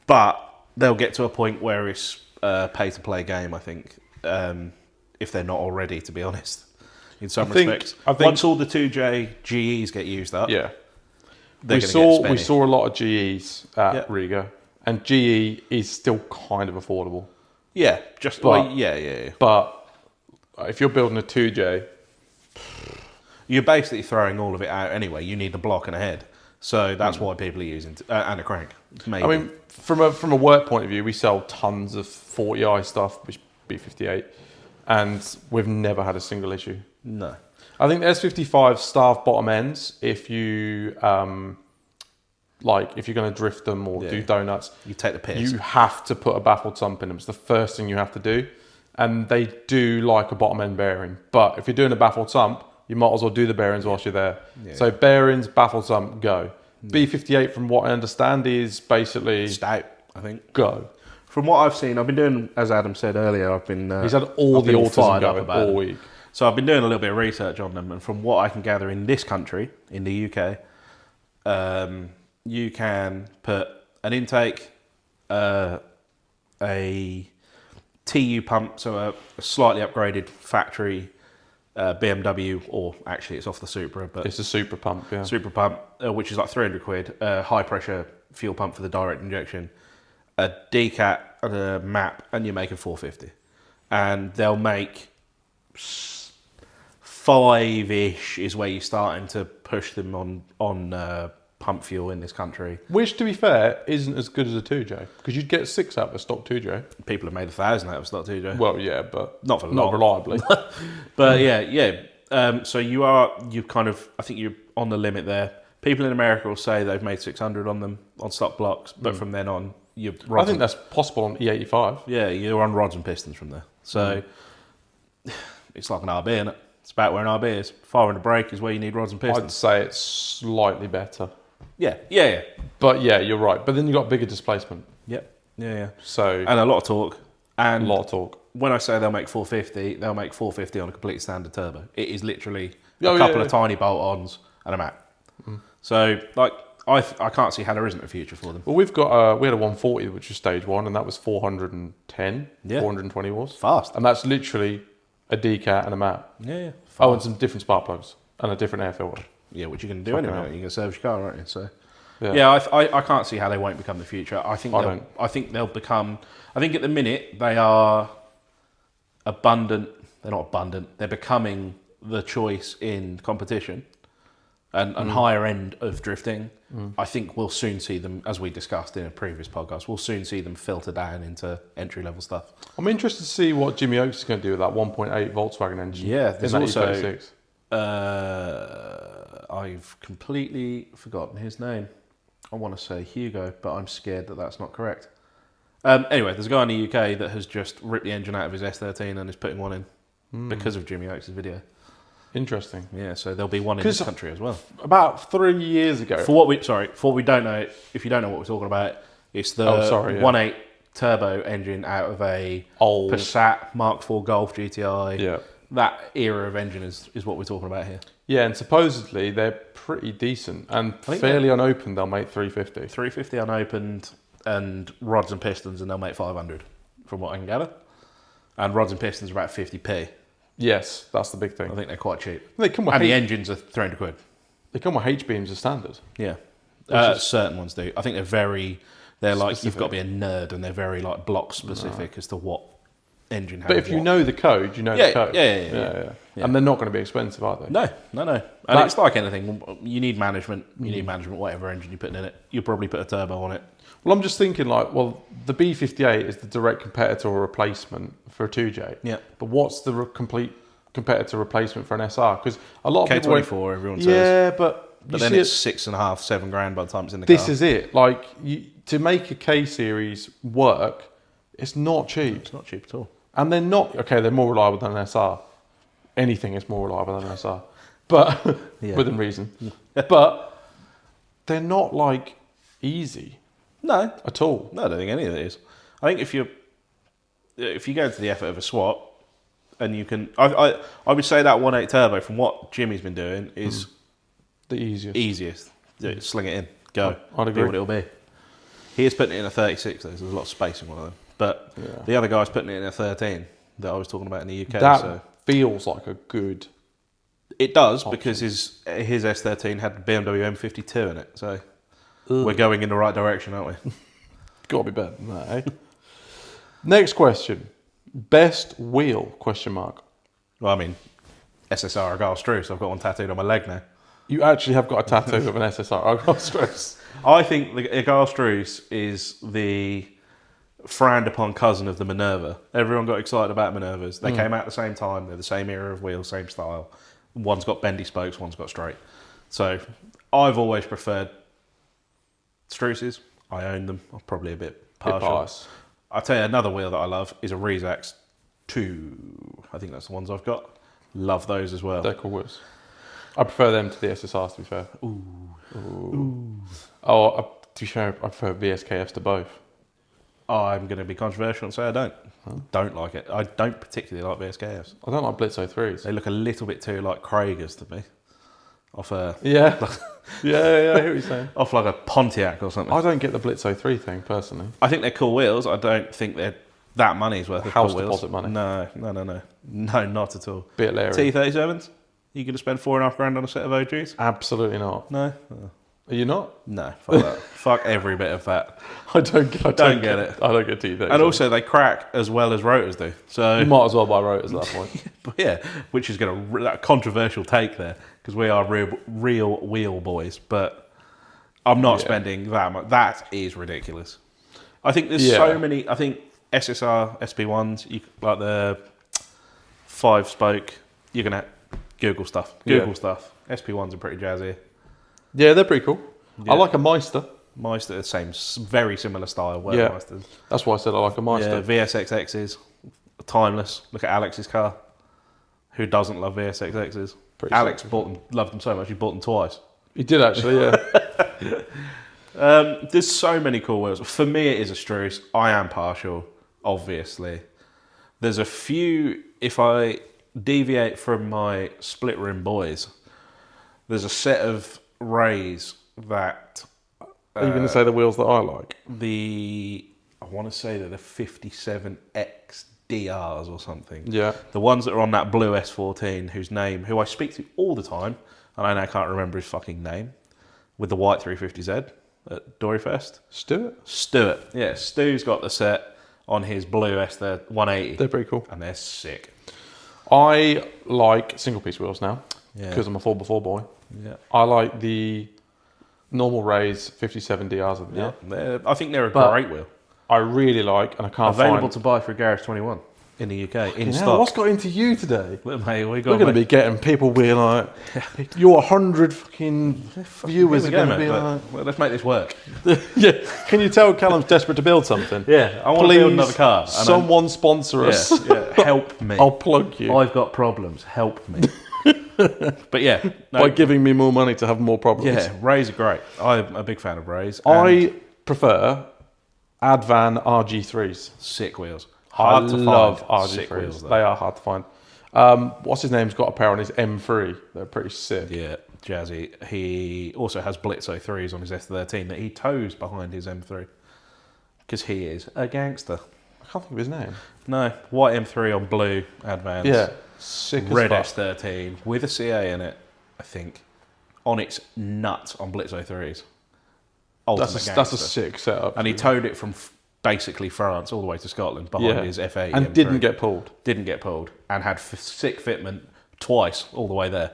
But they'll get to a point where it's pay-to-play game, I think, if they're not already, to be honest, in some I think- respects. I think- Once all the 2J GEs get used up, Yeah. they're We going to saw get we spenny. saw a lot of GEs at Yeah. Riga, and GE is still kind of affordable. Yeah, just But- yeah. But if you're building a 2J, You're basically throwing all of it out anyway. You need a block and a head, so that's why people are using and a crank. Maybe. I mean, from a work point of view, we sell tons of 40i stuff, which B58, and we've never had a single issue. no. I think the S55 staff bottom ends, if you if you're going to drift them or do donuts, You take the piss. you have to put a baffled sump in them. It's the first thing you have to do, and they do like a bottom end bearing. But if you're doing a baffled sump, you might as well do the bearings whilst you're there. Yeah. So bearings, baffled sump, go. B58, from what I understand, is basically Stout, I think. go. From what I've seen, I've been doing, as Adam said earlier, I've been... He's had all I've the been autism fired up going about all it. week. So I've been doing a little bit of research on them, and from what I can gather in this country, in the UK, you can put an intake, a TU pump, so a slightly upgraded factory BMW, or actually it's off the Supra, but It's a super pump, yeah. Supra pump, which is like 300 quid, a high pressure fuel pump for the direct injection, a decat and a map, and you're making 450. And they'll make 5-ish is where you're starting to push them on pump fuel in this country. Which, to be fair, isn't as good as a 2J, because you'd get 6 out of a stock 2J. People have made 1,000 out of stock 2J. Well, yeah, but Not for not long. reliably. But yeah. So you kind of, I think you're on the limit there. People in America will say they've made 600 on them on stock blocks, but from then on, you're I think that's possible on E85. yeah, you're on rods and pistons from there. So it's like an RB, isn't it? It's about where an RB is. 500 brake is where you need rods and I'd pistons. say it's slightly better. Yeah. But yeah, you're right. But then you've got bigger displacement. Yep. Yeah. So And a lot of torque. a And lot of torque. when I say they'll make 450, they'll make 450 on a completely standard turbo. It is literally Oh, a yeah, couple yeah. of tiny bolt-ons and a map. So, like, I can't see how there isn't a future for them. Well, we've got we had a 140, which was stage 1, and that was 410, Yeah. 420 watts. Fast. And that's literally a decat and a map. Yeah. Oh, and some different spark plugs and a different air filter. Yeah, which you can do Fucking anyway. hell. You can service your car, aren't you? So, Yeah. yeah, I can't see how they won't become the future. I think I they'll, don't. I think they'll become. I think at the minute they are abundant. They're not abundant. They're becoming the choice in competition and higher end of drifting. I think we'll soon see them, as we discussed in a previous podcast. We'll soon see them filter down into entry level stuff. I'm interested to see what Jimmy Oakes is going to do with that 1.8 Volkswagen engine. Yeah, in there's that also- E36. I've completely forgotten his name. I want to say Hugo, but I'm scared that that's not correct. Anyway, there's a guy in the UK that has just ripped the engine out of his S13 and is putting one in because of Jimmy Oakes' video. Interesting. Yeah, so there'll be one in this 'Cause- country as well. About 3 years ago, For what we don't know, if you don't know what we're talking about, it's the Oh, sorry, yeah. 1.8 turbo engine out of a old, Passat Mark IV Golf GTI. yeah, That era of engine is what we're talking about here. yeah, and supposedly they're pretty decent and think fairly unopened. They'll make 350. 350 unopened and rods and pistons, and they'll make 500 from what I can gather. And rods and pistons are about 50p. Yes, that's the big I thing. think they're quite cheap. They come with And the H- engines are 300 quid. they come with H beams as standard. Yeah. Which is- Certain ones do. I think they're like, you've Specific. got to be a nerd, and they're very like block specific as to what engine has But if you what. know the code, you know Yeah, the code. yeah. And they're not going to be expensive, are they? No. And That- it's like anything. You need management. You need management, whatever engine you're putting in it. You'll probably put a turbo on it. Well, I'm just thinking like, well, the B58 is the direct competitor or replacement for a 2J. Yeah. But what's the complete competitor replacement for an SR? Because a lot of people went, K24, everyone says. yeah, but you But then see it's it, 6.5, 7 grand by the time it's in the this car. is it. Like, to make a K series work, it's not cheap. It's not cheap at all. And they're not, okay, they're more reliable than an SR. Anything is more reliable than an SR. But, Yeah. within reason. But they're not like easy No, at all. I don't think any of it is. I think if you go into the effort of a swap, and you can, I would say that 1.8 turbo from what Jimmy's been doing is The easiest. easiest. Sling it in, go. I'd Be agree. what it'll be. He is putting it in a 36 though, so there's a lot of space in one of them. But the other guy's putting it in a 13 that I was talking about in the UK. That feels like a good. It does because his S13 had the BMW M52 in it. So we're going in the right direction, aren't we? Got to be better than that, eh? Next question. Best wheel? Question mark. Well, I mean, SSR Argyle Struce. I've got one tattooed on my leg now. You actually have got a tattoo of an SSR Argyle Struce. I think the Argyle Struce is the frowned upon cousin of the Minerva. Everyone got excited about Minervas. They came out at the same time. They're the same era of wheel, same style. One's got bendy spokes, one's got straight. So I've always preferred Struces. I own them. I'm probably a bit partial. I'll tell you another wheel that I love is a Rezax 2. I think that's the ones I've got. Love those as well. They're cool wheels. I prefer them to the SSRs, to be fair. Ooh. Oh, to be fair, I prefer VSKFs to both. I'm going to be controversial and say I don't. Don't like it. I don't particularly like VSKFs. I don't like Blitzo 3s. They look a little bit too like Kragers to me. Off a yeah, yeah, I hear what you're saying. Off like a Pontiac or something. I don't get the Blitzo 3 thing personally. I think they're cool wheels. I don't think they're that money's worth of House cool wheels. deposit money. No, not at all. Bit leery. T37s. You going to spend $4,500 on a set of OGs? Absolutely not. No. Are you not? No. Fuck that. Fuck every bit of that. I don't get it. I don't get T37s. And also, they crack as well as rotors do. So you might as well buy rotors at that point. But yeah, which is going to that controversial take there because we are real wheel boys. But I'm not spending that much. That is ridiculous. I think there's so many. I think SSR SP1s, like the 5-spoke. You're gonna Google stuff. Stuff. SP1s are pretty jazzy. Yeah, they're pretty cool. Yeah. I like a Meister. Meister, the same, very similar style. Meisters. That's why I said I like a Meister. Yeah, VSXXs, timeless. Look at Alex's car. Who doesn't love VSXXs? Alex loved them so much he bought them twice. He did actually, yeah. There's so many cool wheels. For me, it is a Struce. I am partial, obviously. There's a few. If I deviate from my split rim boys, there's a set of Rays that. Are you going to say the wheels that I like? I want to say they're the 57X DRs or something. Yeah. The ones that are on that blue S14, who I speak to all the time, and I now can't remember his fucking name, with the white 350Z at Doryfest. Stuart. Yeah, Stu's got the set on his blue S180. They're pretty cool. And they're sick. I like single piece wheels now, because I'm a 4x4 boy. Yeah. I like the normal Rays 57 DRs of them. Yeah. I think they're a great wheel. I really like, and I can't Available to buy through Garage 21 in the UK, in stock. What's got into you today? Look, mate, we're going to be getting people being like, your 100 fucking viewers are going to be like... Well, let's make this work. Yeah. Can you tell Callum's desperate to build something? Yeah, I want to build another car. Someone sponsor us. Yeah, help me. I'll plug you. I've got problems. Help me. But yeah. By giving me more money to have more problems. Yeah, Rays are great. I'm a big fan of Rays. I prefer Advan RG3s. Sick wheels. I love RG3s. They are hard to find. What's his name's got a pair on his M3. They're pretty sick. Yeah, jazzy. He also has Blitzo 3s on his S13 that he tows behind his M3. Because he is a gangster. I can't think of his name. No, white M3 on blue Advans. Yeah, sick as red fuck. S13 with a CA in it, I think. On its nuts on Blitzo 3s. That's a sick setup. And he towed it from basically France all the way to Scotland behind his F80 and M3. didn't get pulled. And had sick fitment twice all the way there.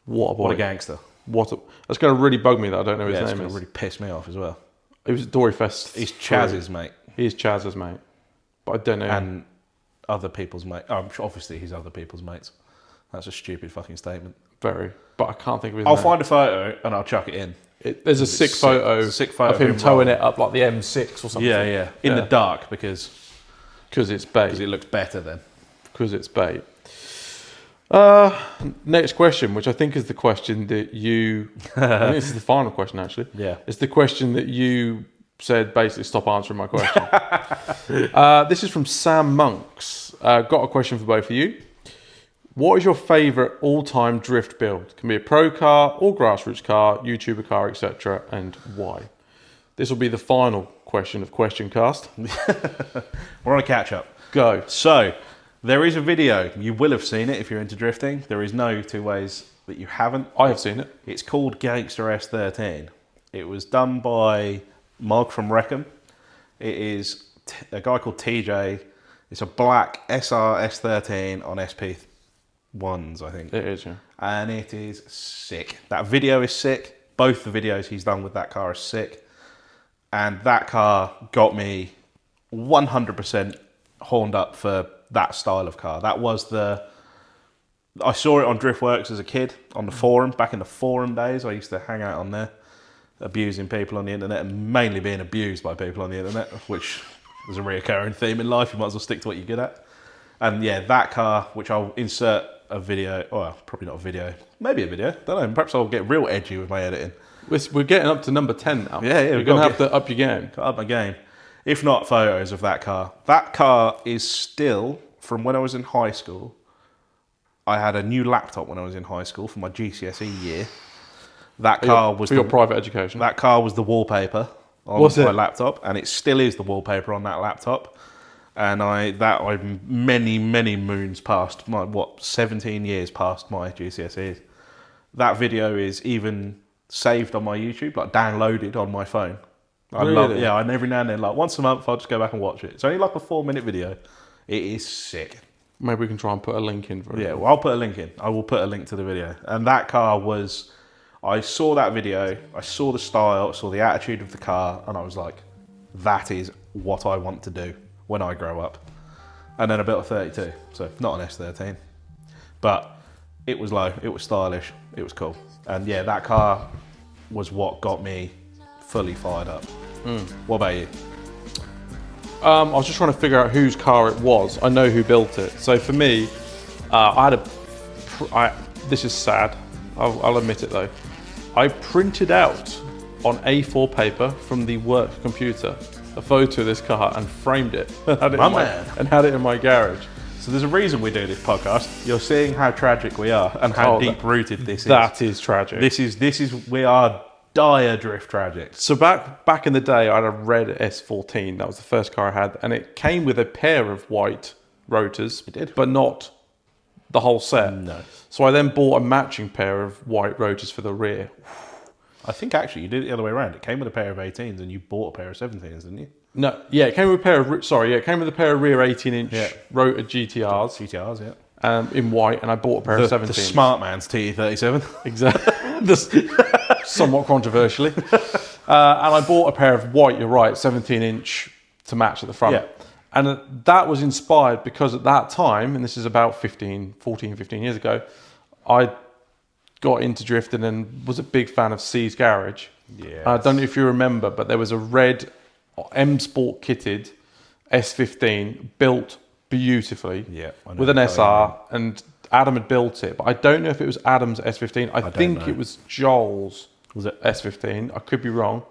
What a boy. What a gangster. That's going to really bug me that I don't know his name. It's going to really piss me off as well. He was at Doryfest. He's Chaz's mate. He's Chaz's mate. But I don't know. And other people's mates. I'm sure obviously he's other people's mates. That's a stupid fucking statement. Very. But I can't think of his name. I'll find a photo and I'll chuck it in. There's a sick photo of him towing it up like the M6 or something. Yeah. In the dark because it's bait. Because it looks better then. Because it's bait. Next question, which I think is the question that you... I think this is the final question, actually. Yeah. It's the question that you said, basically, stop answering my question. This is from Sam Monks. Got a question for both of you. What is your favourite all-time drift build? Can be a pro car or grassroots car, YouTuber car, etc. And why? This will be the final question of Question Cast. We're on a catch up. Go. So, there is a video. You will have seen it if you're into drifting. There is no two ways that you haven't. I have seen it. It's called Gangster S13. It was done by Mog from Wreckham. It is a guy called TJ. It's a black SR S13 on SP1s, I think. It is, yeah. And it is sick. That video is sick. Both the videos he's done with that car are sick. And that car got me 100% horned up for that style of car. That was I saw it on Driftworks as a kid, on the forum, back in the forum days. I used to hang out on there, abusing people on the internet, and mainly being abused by people on the internet, which is a reoccurring theme in life. You might as well stick to what you're good at. And yeah, that car, which I'll insert a video, well, probably not a video, maybe a video, don't know, perhaps I'll get real edgy with my editing. We're getting up to number 10 now. Yeah, You're going to have to up your game. Up my game. If not photos of that car. That car is still, from when I was in high school, I had a new laptop when I was in high school for my GCSE year. That car was for your private education. That car was the wallpaper on my laptop, and it still is the wallpaper on that laptop. And I'm many moons past 17 years past my GCSEs. That video is even saved on my YouTube, like downloaded on my phone. Really? And every now and then, like once a month, I'll just go back and watch it. It's only like a 4-minute video. It is sick. Maybe we can try and put a link in for it. Yeah, well, I'll put a link in. I will put a link to the video. And that car was, I saw that video, I saw the style, I saw the attitude of the car, and I was like, that is what I want to do when I grow up. And then I built a 32, so not an S13. But it was low, it was stylish, it was cool. And yeah, that car was what got me fully fired up. What about you? I was just trying to figure out whose car it was. I know who built it. So for me, this is sad. I'll admit it though. I printed out on A4 paper from the work computer a photo of this car and framed it and had it in my garage. So there's a reason we do this podcast. You're seeing how tragic we are and how deep-rooted this is. That is tragic. We are dire drift tragic. So back in the day, I had a red S14. That was the first car I had, and it came with a pair of white rotors. It did, but not the whole set. No. So I then bought a matching pair of white rotors for the rear. I think actually you did it the other way around. It came with a pair of 18s, and you bought a pair of 17s, didn't you? No, yeah, it came with a pair of rear 18-inch rotor GTRs. GTRs, yeah. In white, and I bought a pair of 17s. The smart man's TE37. Exactly. Somewhat controversially. And I bought a pair of white, you're right, 17-inch to match at the front. Yeah. And that was inspired because at that time, and this is about 15 years ago, I got into drifting and was a big fan of C's Garage. Yeah. I don't know if you remember, but there was a red M Sport kitted S15 built beautifully with an SR, and Adam had built it, but I don't know if it was Adam's S15. I think it was Joel's. Was it S15? I could be wrong,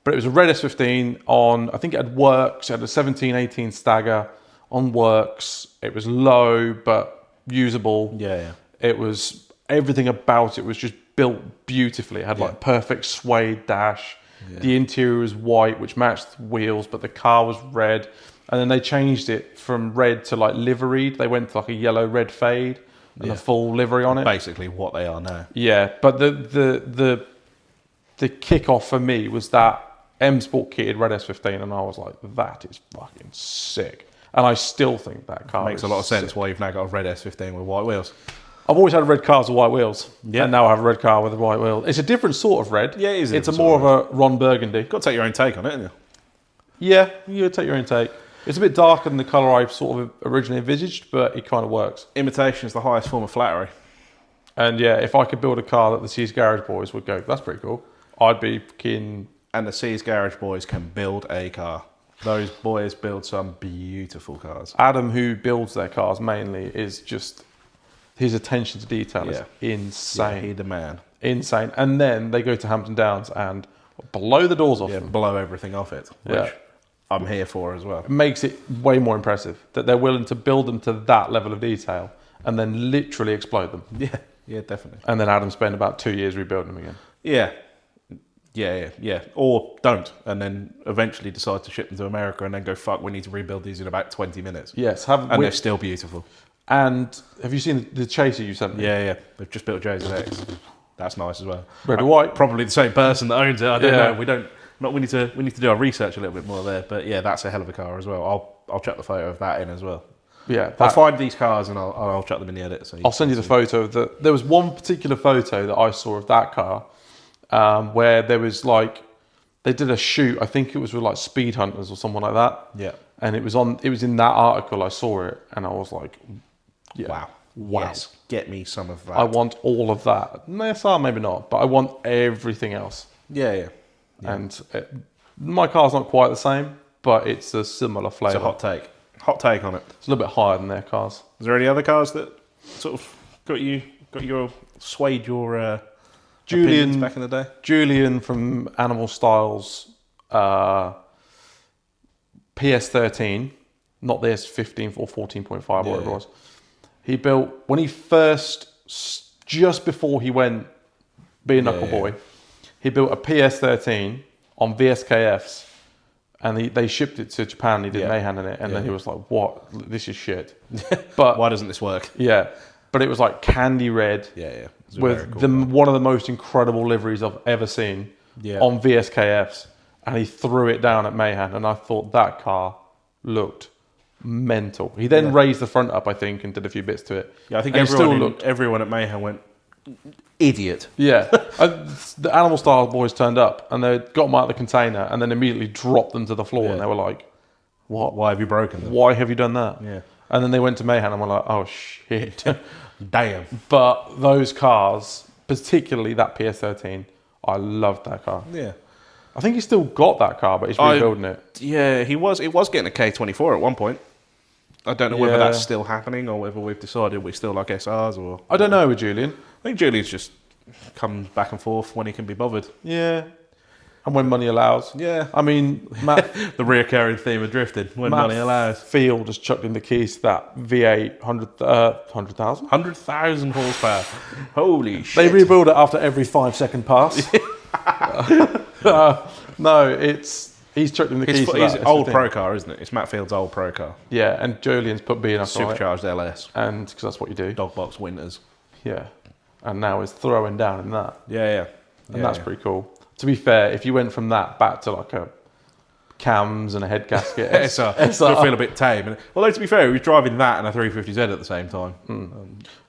but it was a red S15 on, I think it had Works. It had a 17-18 stagger on Works. It was low but usable. Yeah. It was, everything about it was just built beautifully. It had like perfect suede dash. Yeah. The interior was white, which matched the wheels, but the car was red. And then they changed it from red to like liveried. They went to like a yellow-red fade and a full livery on it. Basically what they are now. Yeah, but the kick-off for me was that M Sport kitted red S15, and I was like, that is fucking sick. And I still think that car makes a lot of sense why you've now got a red S15 with white wheels. I've always had red cars with white wheels, and now I have a red car with a white wheel. It's a different sort of red. Yeah, it is. It's more of a Ron Burgundy. You've got to take your own take on it, haven't you? Yeah, you take your own take. It's a bit darker than the colour I sort of originally envisaged, but it kind of works. Imitation is the highest form of flattery. And yeah, if I could build a car that the C's Garage boys would go, that's pretty cool, I'd be keen. And the C's Garage boys can build a car. Those boys build some beautiful cars. Adam, who builds their cars mainly, is just, his attention to detail is insane. Yeah, he's the man. Insane. And then they go to Hampton Downs and blow the doors off them. Blow everything off it, which I'm here for as well. It makes it way more impressive that they're willing to build them to that level of detail and then literally explode them. Yeah, definitely. And then Adam spent about 2 years rebuilding them again. Yeah. Yeah. Or don't, and then eventually decide to ship them to America, and then go, fuck, we need to rebuild these in about 20 minutes. Yes, And they're still beautiful. And have you seen the chaser you sent me? Yeah. They've just built J's and X. That's nice as well. Red or white? Probably the same person that owns it. I don't know. We need to do our research a little bit more there. But yeah, that's a hell of a car as well. I'll chuck the photo of that in as well. Yeah, I'll find these cars and I'll chuck them in the edit. So I'll send you the photo of the. There was one particular photo that I saw of that car, where there was like they did a shoot. I think it was with like Speed Hunters or someone like that. Yeah. And it was in that article. I saw it and I was like, yeah, wow. Yes, get me some of that. I want all of that. SR maybe not, but I want everything else. Yeah. And my car's not quite the same, but it's a similar flavour. It's a hot take on it. It's a little bit higher than their cars. Is there any other cars that sort of swayed your opinions back in the day? Julian from Animal Styles, PS13, not the S15 or 14.5, whatever it was. He built, when he first, just before he went being Knuckle Boy, he built a PS13 on VSKFs, and they shipped it to Japan. He did Mayhem in it, and then he was like, "What? This is shit." But why doesn't this work? Yeah, but it was like candy red. Yeah. With one of the most incredible liveries I've ever seen on VSKFs, and he threw it down at Mayhem, and I thought that car looked mental. He then raised the front up, I think, and did a few bits to it. Yeah, I think everyone at Mayhem went, idiot. Yeah. The Animal Style boys turned up and they got them out of the container and then immediately dropped them to the floor and they were like, what? Why have you broken them? Why have you done that? Yeah. And then they went to Mayhem and were like, oh shit. Damn. But those cars, particularly that PS13, I loved that car. Yeah. I think he's still got that car, but he's rebuilding it. Yeah, it was getting a K24 at one point. I don't know whether that's still happening or whether we've decided we still like SRs or... I don't know with Julian. I think Julian's just comes back and forth when he can be bothered. Yeah. And when money allows. Yeah. I mean, Matt... the reoccurring theme of drifting, when money allows. Field has chucked in the keys to that V8 100,000? 100,000 horsepower. Holy shit. They rebuild it after every 5-second pass. No, he's chucked in the keys to that. It's old pro car, isn't it? It's Matt Field's old pro car. Yeah, and Julian's put B in a supercharged LS. And because that's what you do. Dog box winters. Yeah. And now he's throwing down in that. Yeah. And that's pretty cool. To be fair, if you went from that back to like a cams and a head gasket, SR feel a bit tame. Although to be fair, he was driving that and a 350Z at the same time.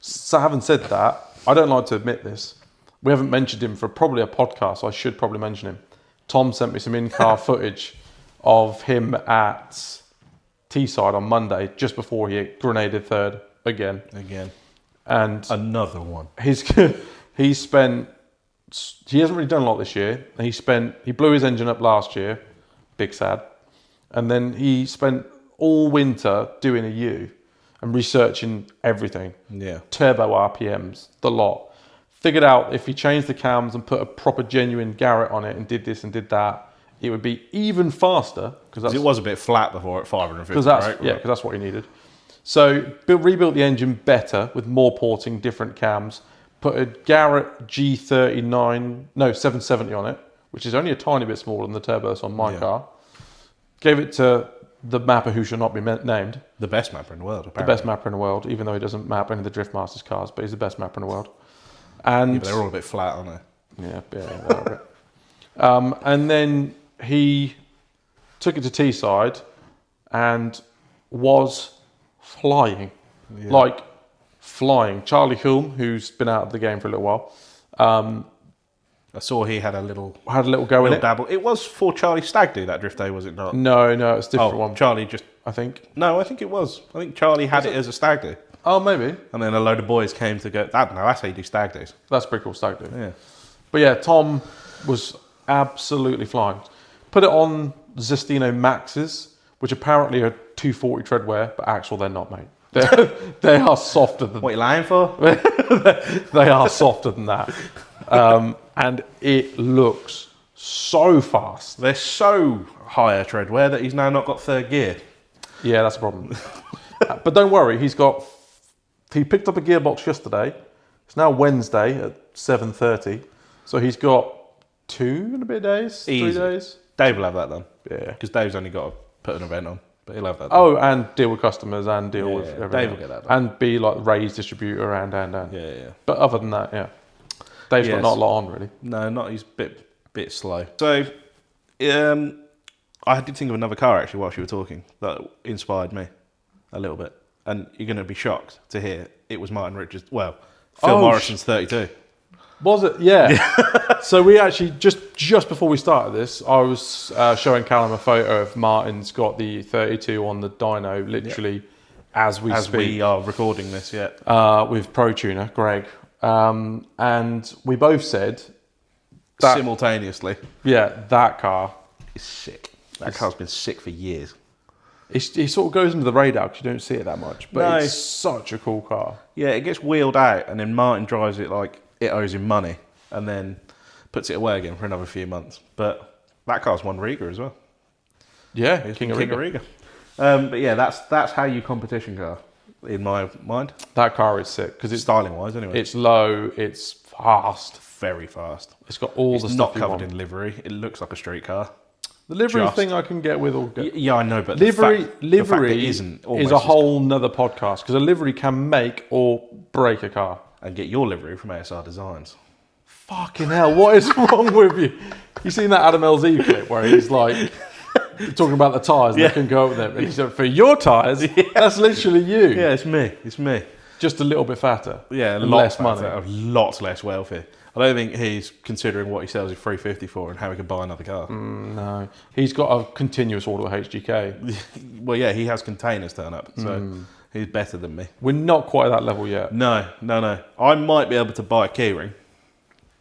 So having said that, I don't like to admit this. We haven't mentioned him for probably a podcast, so I should probably mention him. Tom sent me some in-car footage of him at Teesside on Monday, just before he grenaded third again. And another one. He hasn't really done a lot this year. He blew his engine up last year, big sad. And then he spent all winter doing a U and researching everything. Yeah. Turbo RPMs, the lot. Figured out if he changed the cams and put a proper genuine Garrett on it and did this and did that, it would be even faster. Because it was a bit flat before at 550, right? Yeah, because that's what he needed. So rebuilt the engine better with more porting, different cams. Put a Garrett G39, 770 on it, which is only a tiny bit smaller than the turbos on my car. Gave it to the mapper who shall not be named. The best mapper in the world, apparently. The best mapper in the world, even though he doesn't map any of the Drift Masters cars, but he's the best mapper in the world. And but they're all a bit flat, aren't they? Yeah, they're a bit. And then he took it to Teesside and was flying. Like flying. Charlie Hulme, who's been out of the game for a little while, I saw he had a little go in it. Dabble. It was for Charlie Stag do that drift day, was it not? No, it's a different one. Charlie just... I think. No, I think it was. I think Charlie had it as a stag do. Oh, maybe. And then a load of boys came to go, that's how you do stag days. That's pretty cool, stag do. Yeah. But yeah, Tom was absolutely flying. Put it on Zestino Maxes, which apparently are 240 treadwear, but actual they're not, mate. They are softer than... What are you lying for? They are softer than that. And it looks so fast. They're so higher treadwear that he's now not got third gear. Yeah, that's a problem. But don't worry, he picked up a gearbox yesterday. It's now Wednesday at 7:30. So he's got 2 and a bit days, Easy. 3 days. Dave will have that done. Yeah. Because Dave's only got to put an event on, but he'll have that done. Oh, and deal with customers and deal with everything. Dave will get that done. And be like Ray's distributor and. Yeah. But other than that, yeah. Dave's got not a lot on, really. No, not. He's a bit slow. So, I did think of another car, actually, whilst you were talking, that inspired me a little bit. And you're going to be shocked to hear it was Martin Richards. Well, Phil Morrison's 32. Was it? Yeah. So we actually, just before we started this, I was showing Callum a photo of Martin's got the 32 on the dyno, literally as we speak. As we are recording this, yeah. With Pro Tuner, Greg. And we both said... that, simultaneously. Yeah, that car is sick. That car's been sick for years. It sort of goes into the radar because you don't see it that much. But it's such a cool car. Yeah, it gets wheeled out and then Martin drives it like it owes him money and then puts it away again for another few months. But that car's won Riga as well. Yeah, King of Riga. But yeah, that's how you competition car in my mind. That car is sick because it's styling wise anyway. It's low, it's fast. Very fast. It's got all the stuff not covered in livery. It looks like a street car. The livery thing I can get with. Yeah, I know, but livery the fact it isn't is a whole nother podcast because a livery can make or break a car. And get your livery from ASR Designs. Fucking hell, what is wrong with you? You seen that Adam LZ clip where he's like talking about the tyres and they can go over them and he said, for your tyres, that's literally you. Yeah, it's me. Just a little bit fatter. Yeah, less money. A lot less wealthy. I don't think he's considering what he sells his 350 for and how he can buy another car. No. He's got a continuous order with HGK. Well, yeah, he has containers turn up, so he's better than me. We're not quite at that level yet. No. I might be able to buy a keyring.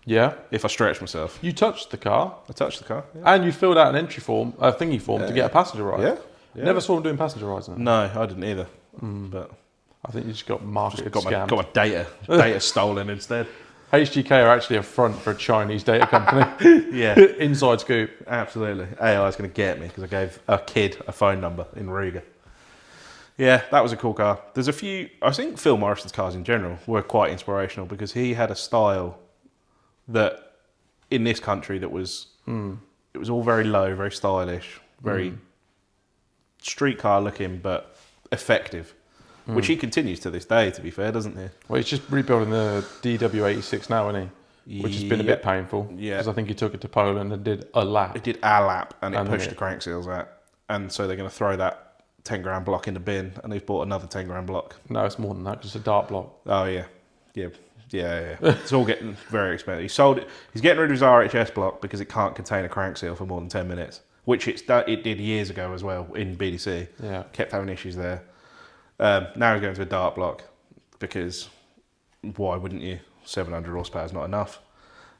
Yeah? If I stretch myself. You touched the car. I touched the car, yeah. And you filled out an entry form, a thingy form to get a passenger ride. Yeah. Never saw him doing passenger rides. No, I didn't either. But I think you just got marketed, got my data stolen instead. HGK are actually a front for a Chinese data company. Yeah. Inside scoop. Absolutely. AI is going to get me because I gave a kid a phone number in Riga. Yeah, that was a cool car. There's a few... I think Phil Morrison's cars in general were quite inspirational because he had a style that in this country that was... It was all very low, very stylish, very street car looking, but effective. Which he continues to this day, to be fair, doesn't he? Well, he's just rebuilding the DW86 now, isn't he? Which has been a bit painful. Yeah. Because I think he took it to Poland and did a lap. It did a lap and it pushed the crank seals out. And so they're going to throw that 10 grand block in the bin and they've bought another 10 grand block. No, it's more than that because it's a dart block. Oh, yeah. Yeah. It's all getting very expensive. He sold it. He's getting rid of his RHS block because it can't contain a crank seal for more than 10 minutes, which it did years ago as well in BDC. Yeah. Kept having issues there. Now he's going to a dart block because why wouldn't you? 700 horsepower is not enough.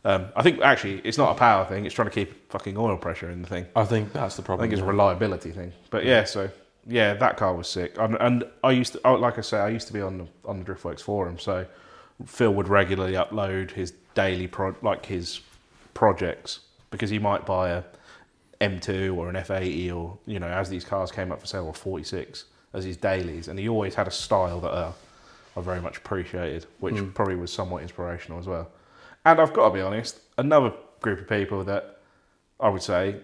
I think actually it's not a power thing. It's trying to keep fucking oil pressure in the thing. I think that's the problem. I think it's a reliability thing. But yeah, so yeah, that car was sick. And I used to, like I say, I used to be on the Driftworks forum. So Phil would regularly upload his daily his projects because he might buy a M2 or an F80 or as these cars came up for sale or 46. As his dailies, and he always had a style that I very much appreciated, which probably was somewhat inspirational as well. And I've got to be honest, another group of people that I would say,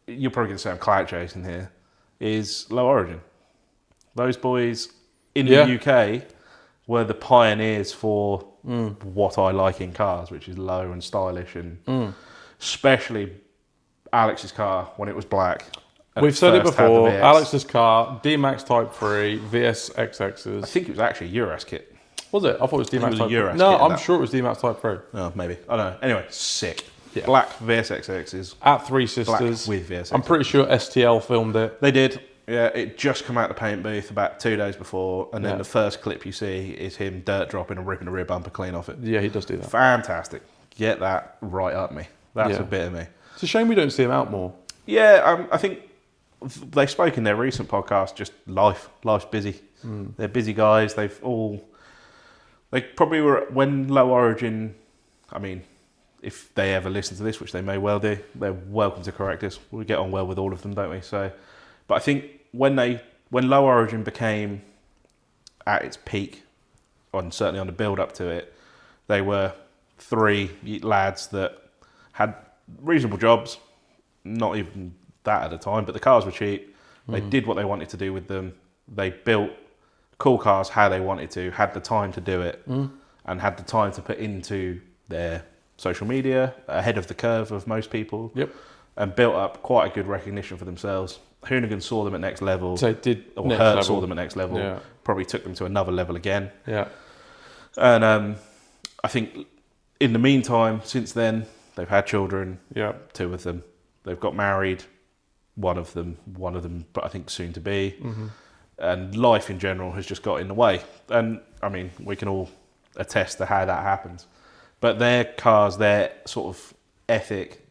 you're probably going to say I'm clout chasing here, is Low Origin. Those boys in the UK were the pioneers for what I like in cars, which is low and stylish, and especially Alex's car when it was black. We've said it before, Alex's car, D-Max Type 3, VSXXs. I think it was actually a Euros kit. Was it? I thought it was D-Max Type 3. Euros no, kit I'm sure it was D-Max Type 3. Oh, maybe. I don't know. Anyway, sick. Yeah. Black VSXXs. At Three Sisters. Black with VSXs. I'm pretty sure STL filmed it. They did. Yeah, it just come out the paint booth about 2 days before, and then the first clip you see is him dirt dropping and ripping a rear bumper clean off it. Yeah, he does do that. Fantastic. Get that right up me. That's a bit of me. It's a shame we don't see him out more. Yeah, I think they spoke in their recent podcast, just life's busy. They're busy guys. They probably were, when Low Origin, I mean, if they ever listen to this, which they may well do, they're welcome to correct us. We get on well with all of them, don't we? So, but I think when Low Origin became at its peak, and certainly on the build up to it, they were 3 lads that had reasonable jobs, not even that at the time, but the cars were cheap. They did what they wanted to do with them. They built cool cars how they wanted to, had the time to do it, and had the time to put into their social media ahead of the curve of most people. Yep. And built up quite a good recognition for themselves. Hoonigan saw them at next level. So it did. Or Hurt saw them at next level. Yeah. Probably took them to another level again. Yeah. And I think in the meantime, since then, they've had children. Yeah. 2 of them. They've got married. One of them, but I think soon to be. And life in general has just got in the way. And I mean, we can all attest to how that happens. But their cars, their sort of ethic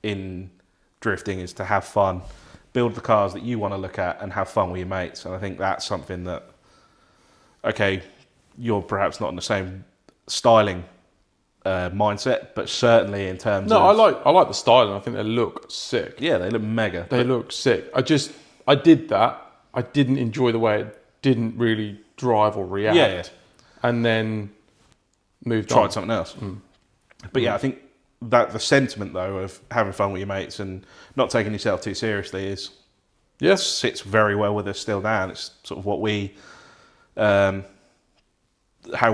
in drifting is to have fun, build the cars that you want to look at, and have fun with your mates. And I think that's something that, okay, you're perhaps not in the same styling mindset, but certainly in terms of... I like the styling. I think they look sick. Yeah, they look mega. They look sick. I did that. I didn't enjoy the way it didn't really drive or react. Yeah. And then moved on. Tried something else. But yeah, I think that the sentiment though of having fun with your mates and not taking yourself too seriously sits very well with us still now. It's sort of what we, how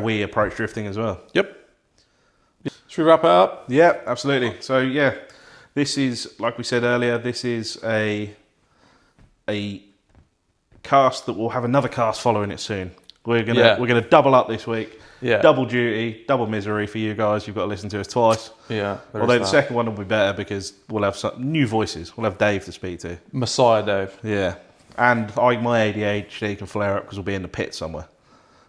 we approach drifting as well. Yep. Should we wrap it up? Yeah, absolutely. So yeah, this is, like we said earlier, this is a cast that will have another cast following it soon. We're gonna double up this week. Yeah. Double duty, double misery for you guys. You've got to listen to us twice. Yeah. Although the second one will be better because we'll have some new voices. We'll have Dave to speak to. Messiah Dave. Yeah. And my ADHD can flare up because we'll be in the pit somewhere.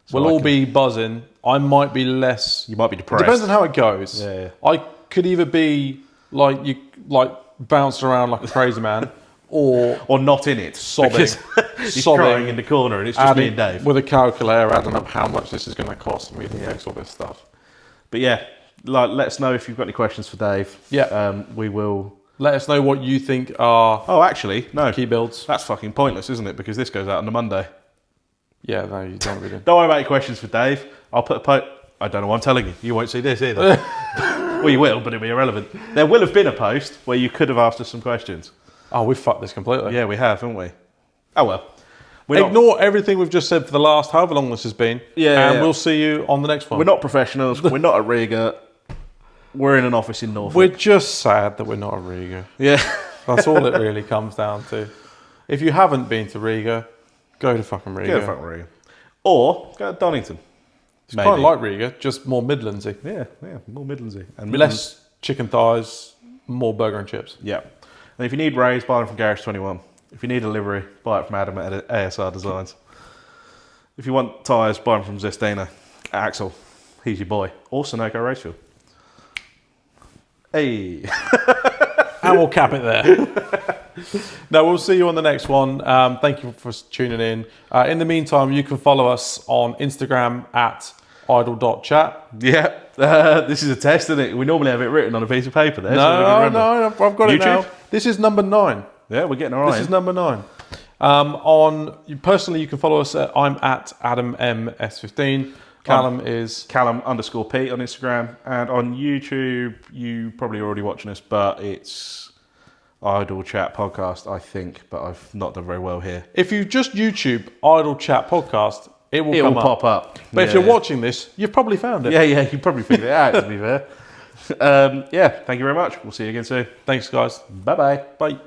So we'll all be buzzing. I might be less. You might be depressed. It depends on how it goes. Yeah. I could either be like bouncing around like a crazy man, or not in it, sobbing, he's crying in the corner, and it's just me and Dave with a calculator adding up how much this is going to cost me to fix all this stuff. But yeah, let us know if you've got any questions for Dave. Yeah, we will. Let us know what you think are. Oh, actually, no. Key builds. That's fucking pointless, isn't it? Because this goes out on the Monday. Yeah, no, you don't really. Don't worry about your questions for Dave. I'll put a post. I don't know what I'm telling you. You won't see this either. Well, you will, but it'll be irrelevant. There will have been a post where you could have asked us some questions. Oh, we've fucked this completely. Yeah, we have, haven't we? Oh, well. Ignore everything we've just said for the last however long this has been. Yeah. And we'll see you on the next one. We're not professionals. We're not at Riga. We're in an office in Norfolk. We're just sad that we're not at Riga. Yeah. That's all it really comes down to. If you haven't been to Riga, go to fucking Riga. Go to fucking Riga. Or go to Donington. It's kind of like Riga, just more Midlandsy. Yeah, more Midlandsy. And less chicken thighs, more burger and chips. Yeah. And if you need rays, buy them from Garage 21. If you need a livery, buy it from Adam at ASR Designs. If you want tyres, buy them from Zestina. Axel, he's your boy. Or Sunoco Racefield. Hey. And we'll cap it there. No, we'll see you on the next one. Thank you for tuning in. In the meantime, you can follow us on Instagram at idle.chat. Yeah, this is a test, isn't it? We normally have it written on a piece of paper there. No, I've got YouTube? it now. This is number 9. Yeah, we're getting all right. This is number 9. Personally, you can follow us I'm at Adam MS15. Callum is Callum_Pete on Instagram, and on YouTube you probably already watching us, but it's Idle Chat Podcast, I think, but I've not done very well here. If you just YouTube Idle Chat Podcast, it will pop up. But if you're watching this, you've probably found it. Yeah, you probably figured it out, to be fair. Thank you very much. We'll see you again soon. Thanks, guys. Bye-bye. Bye.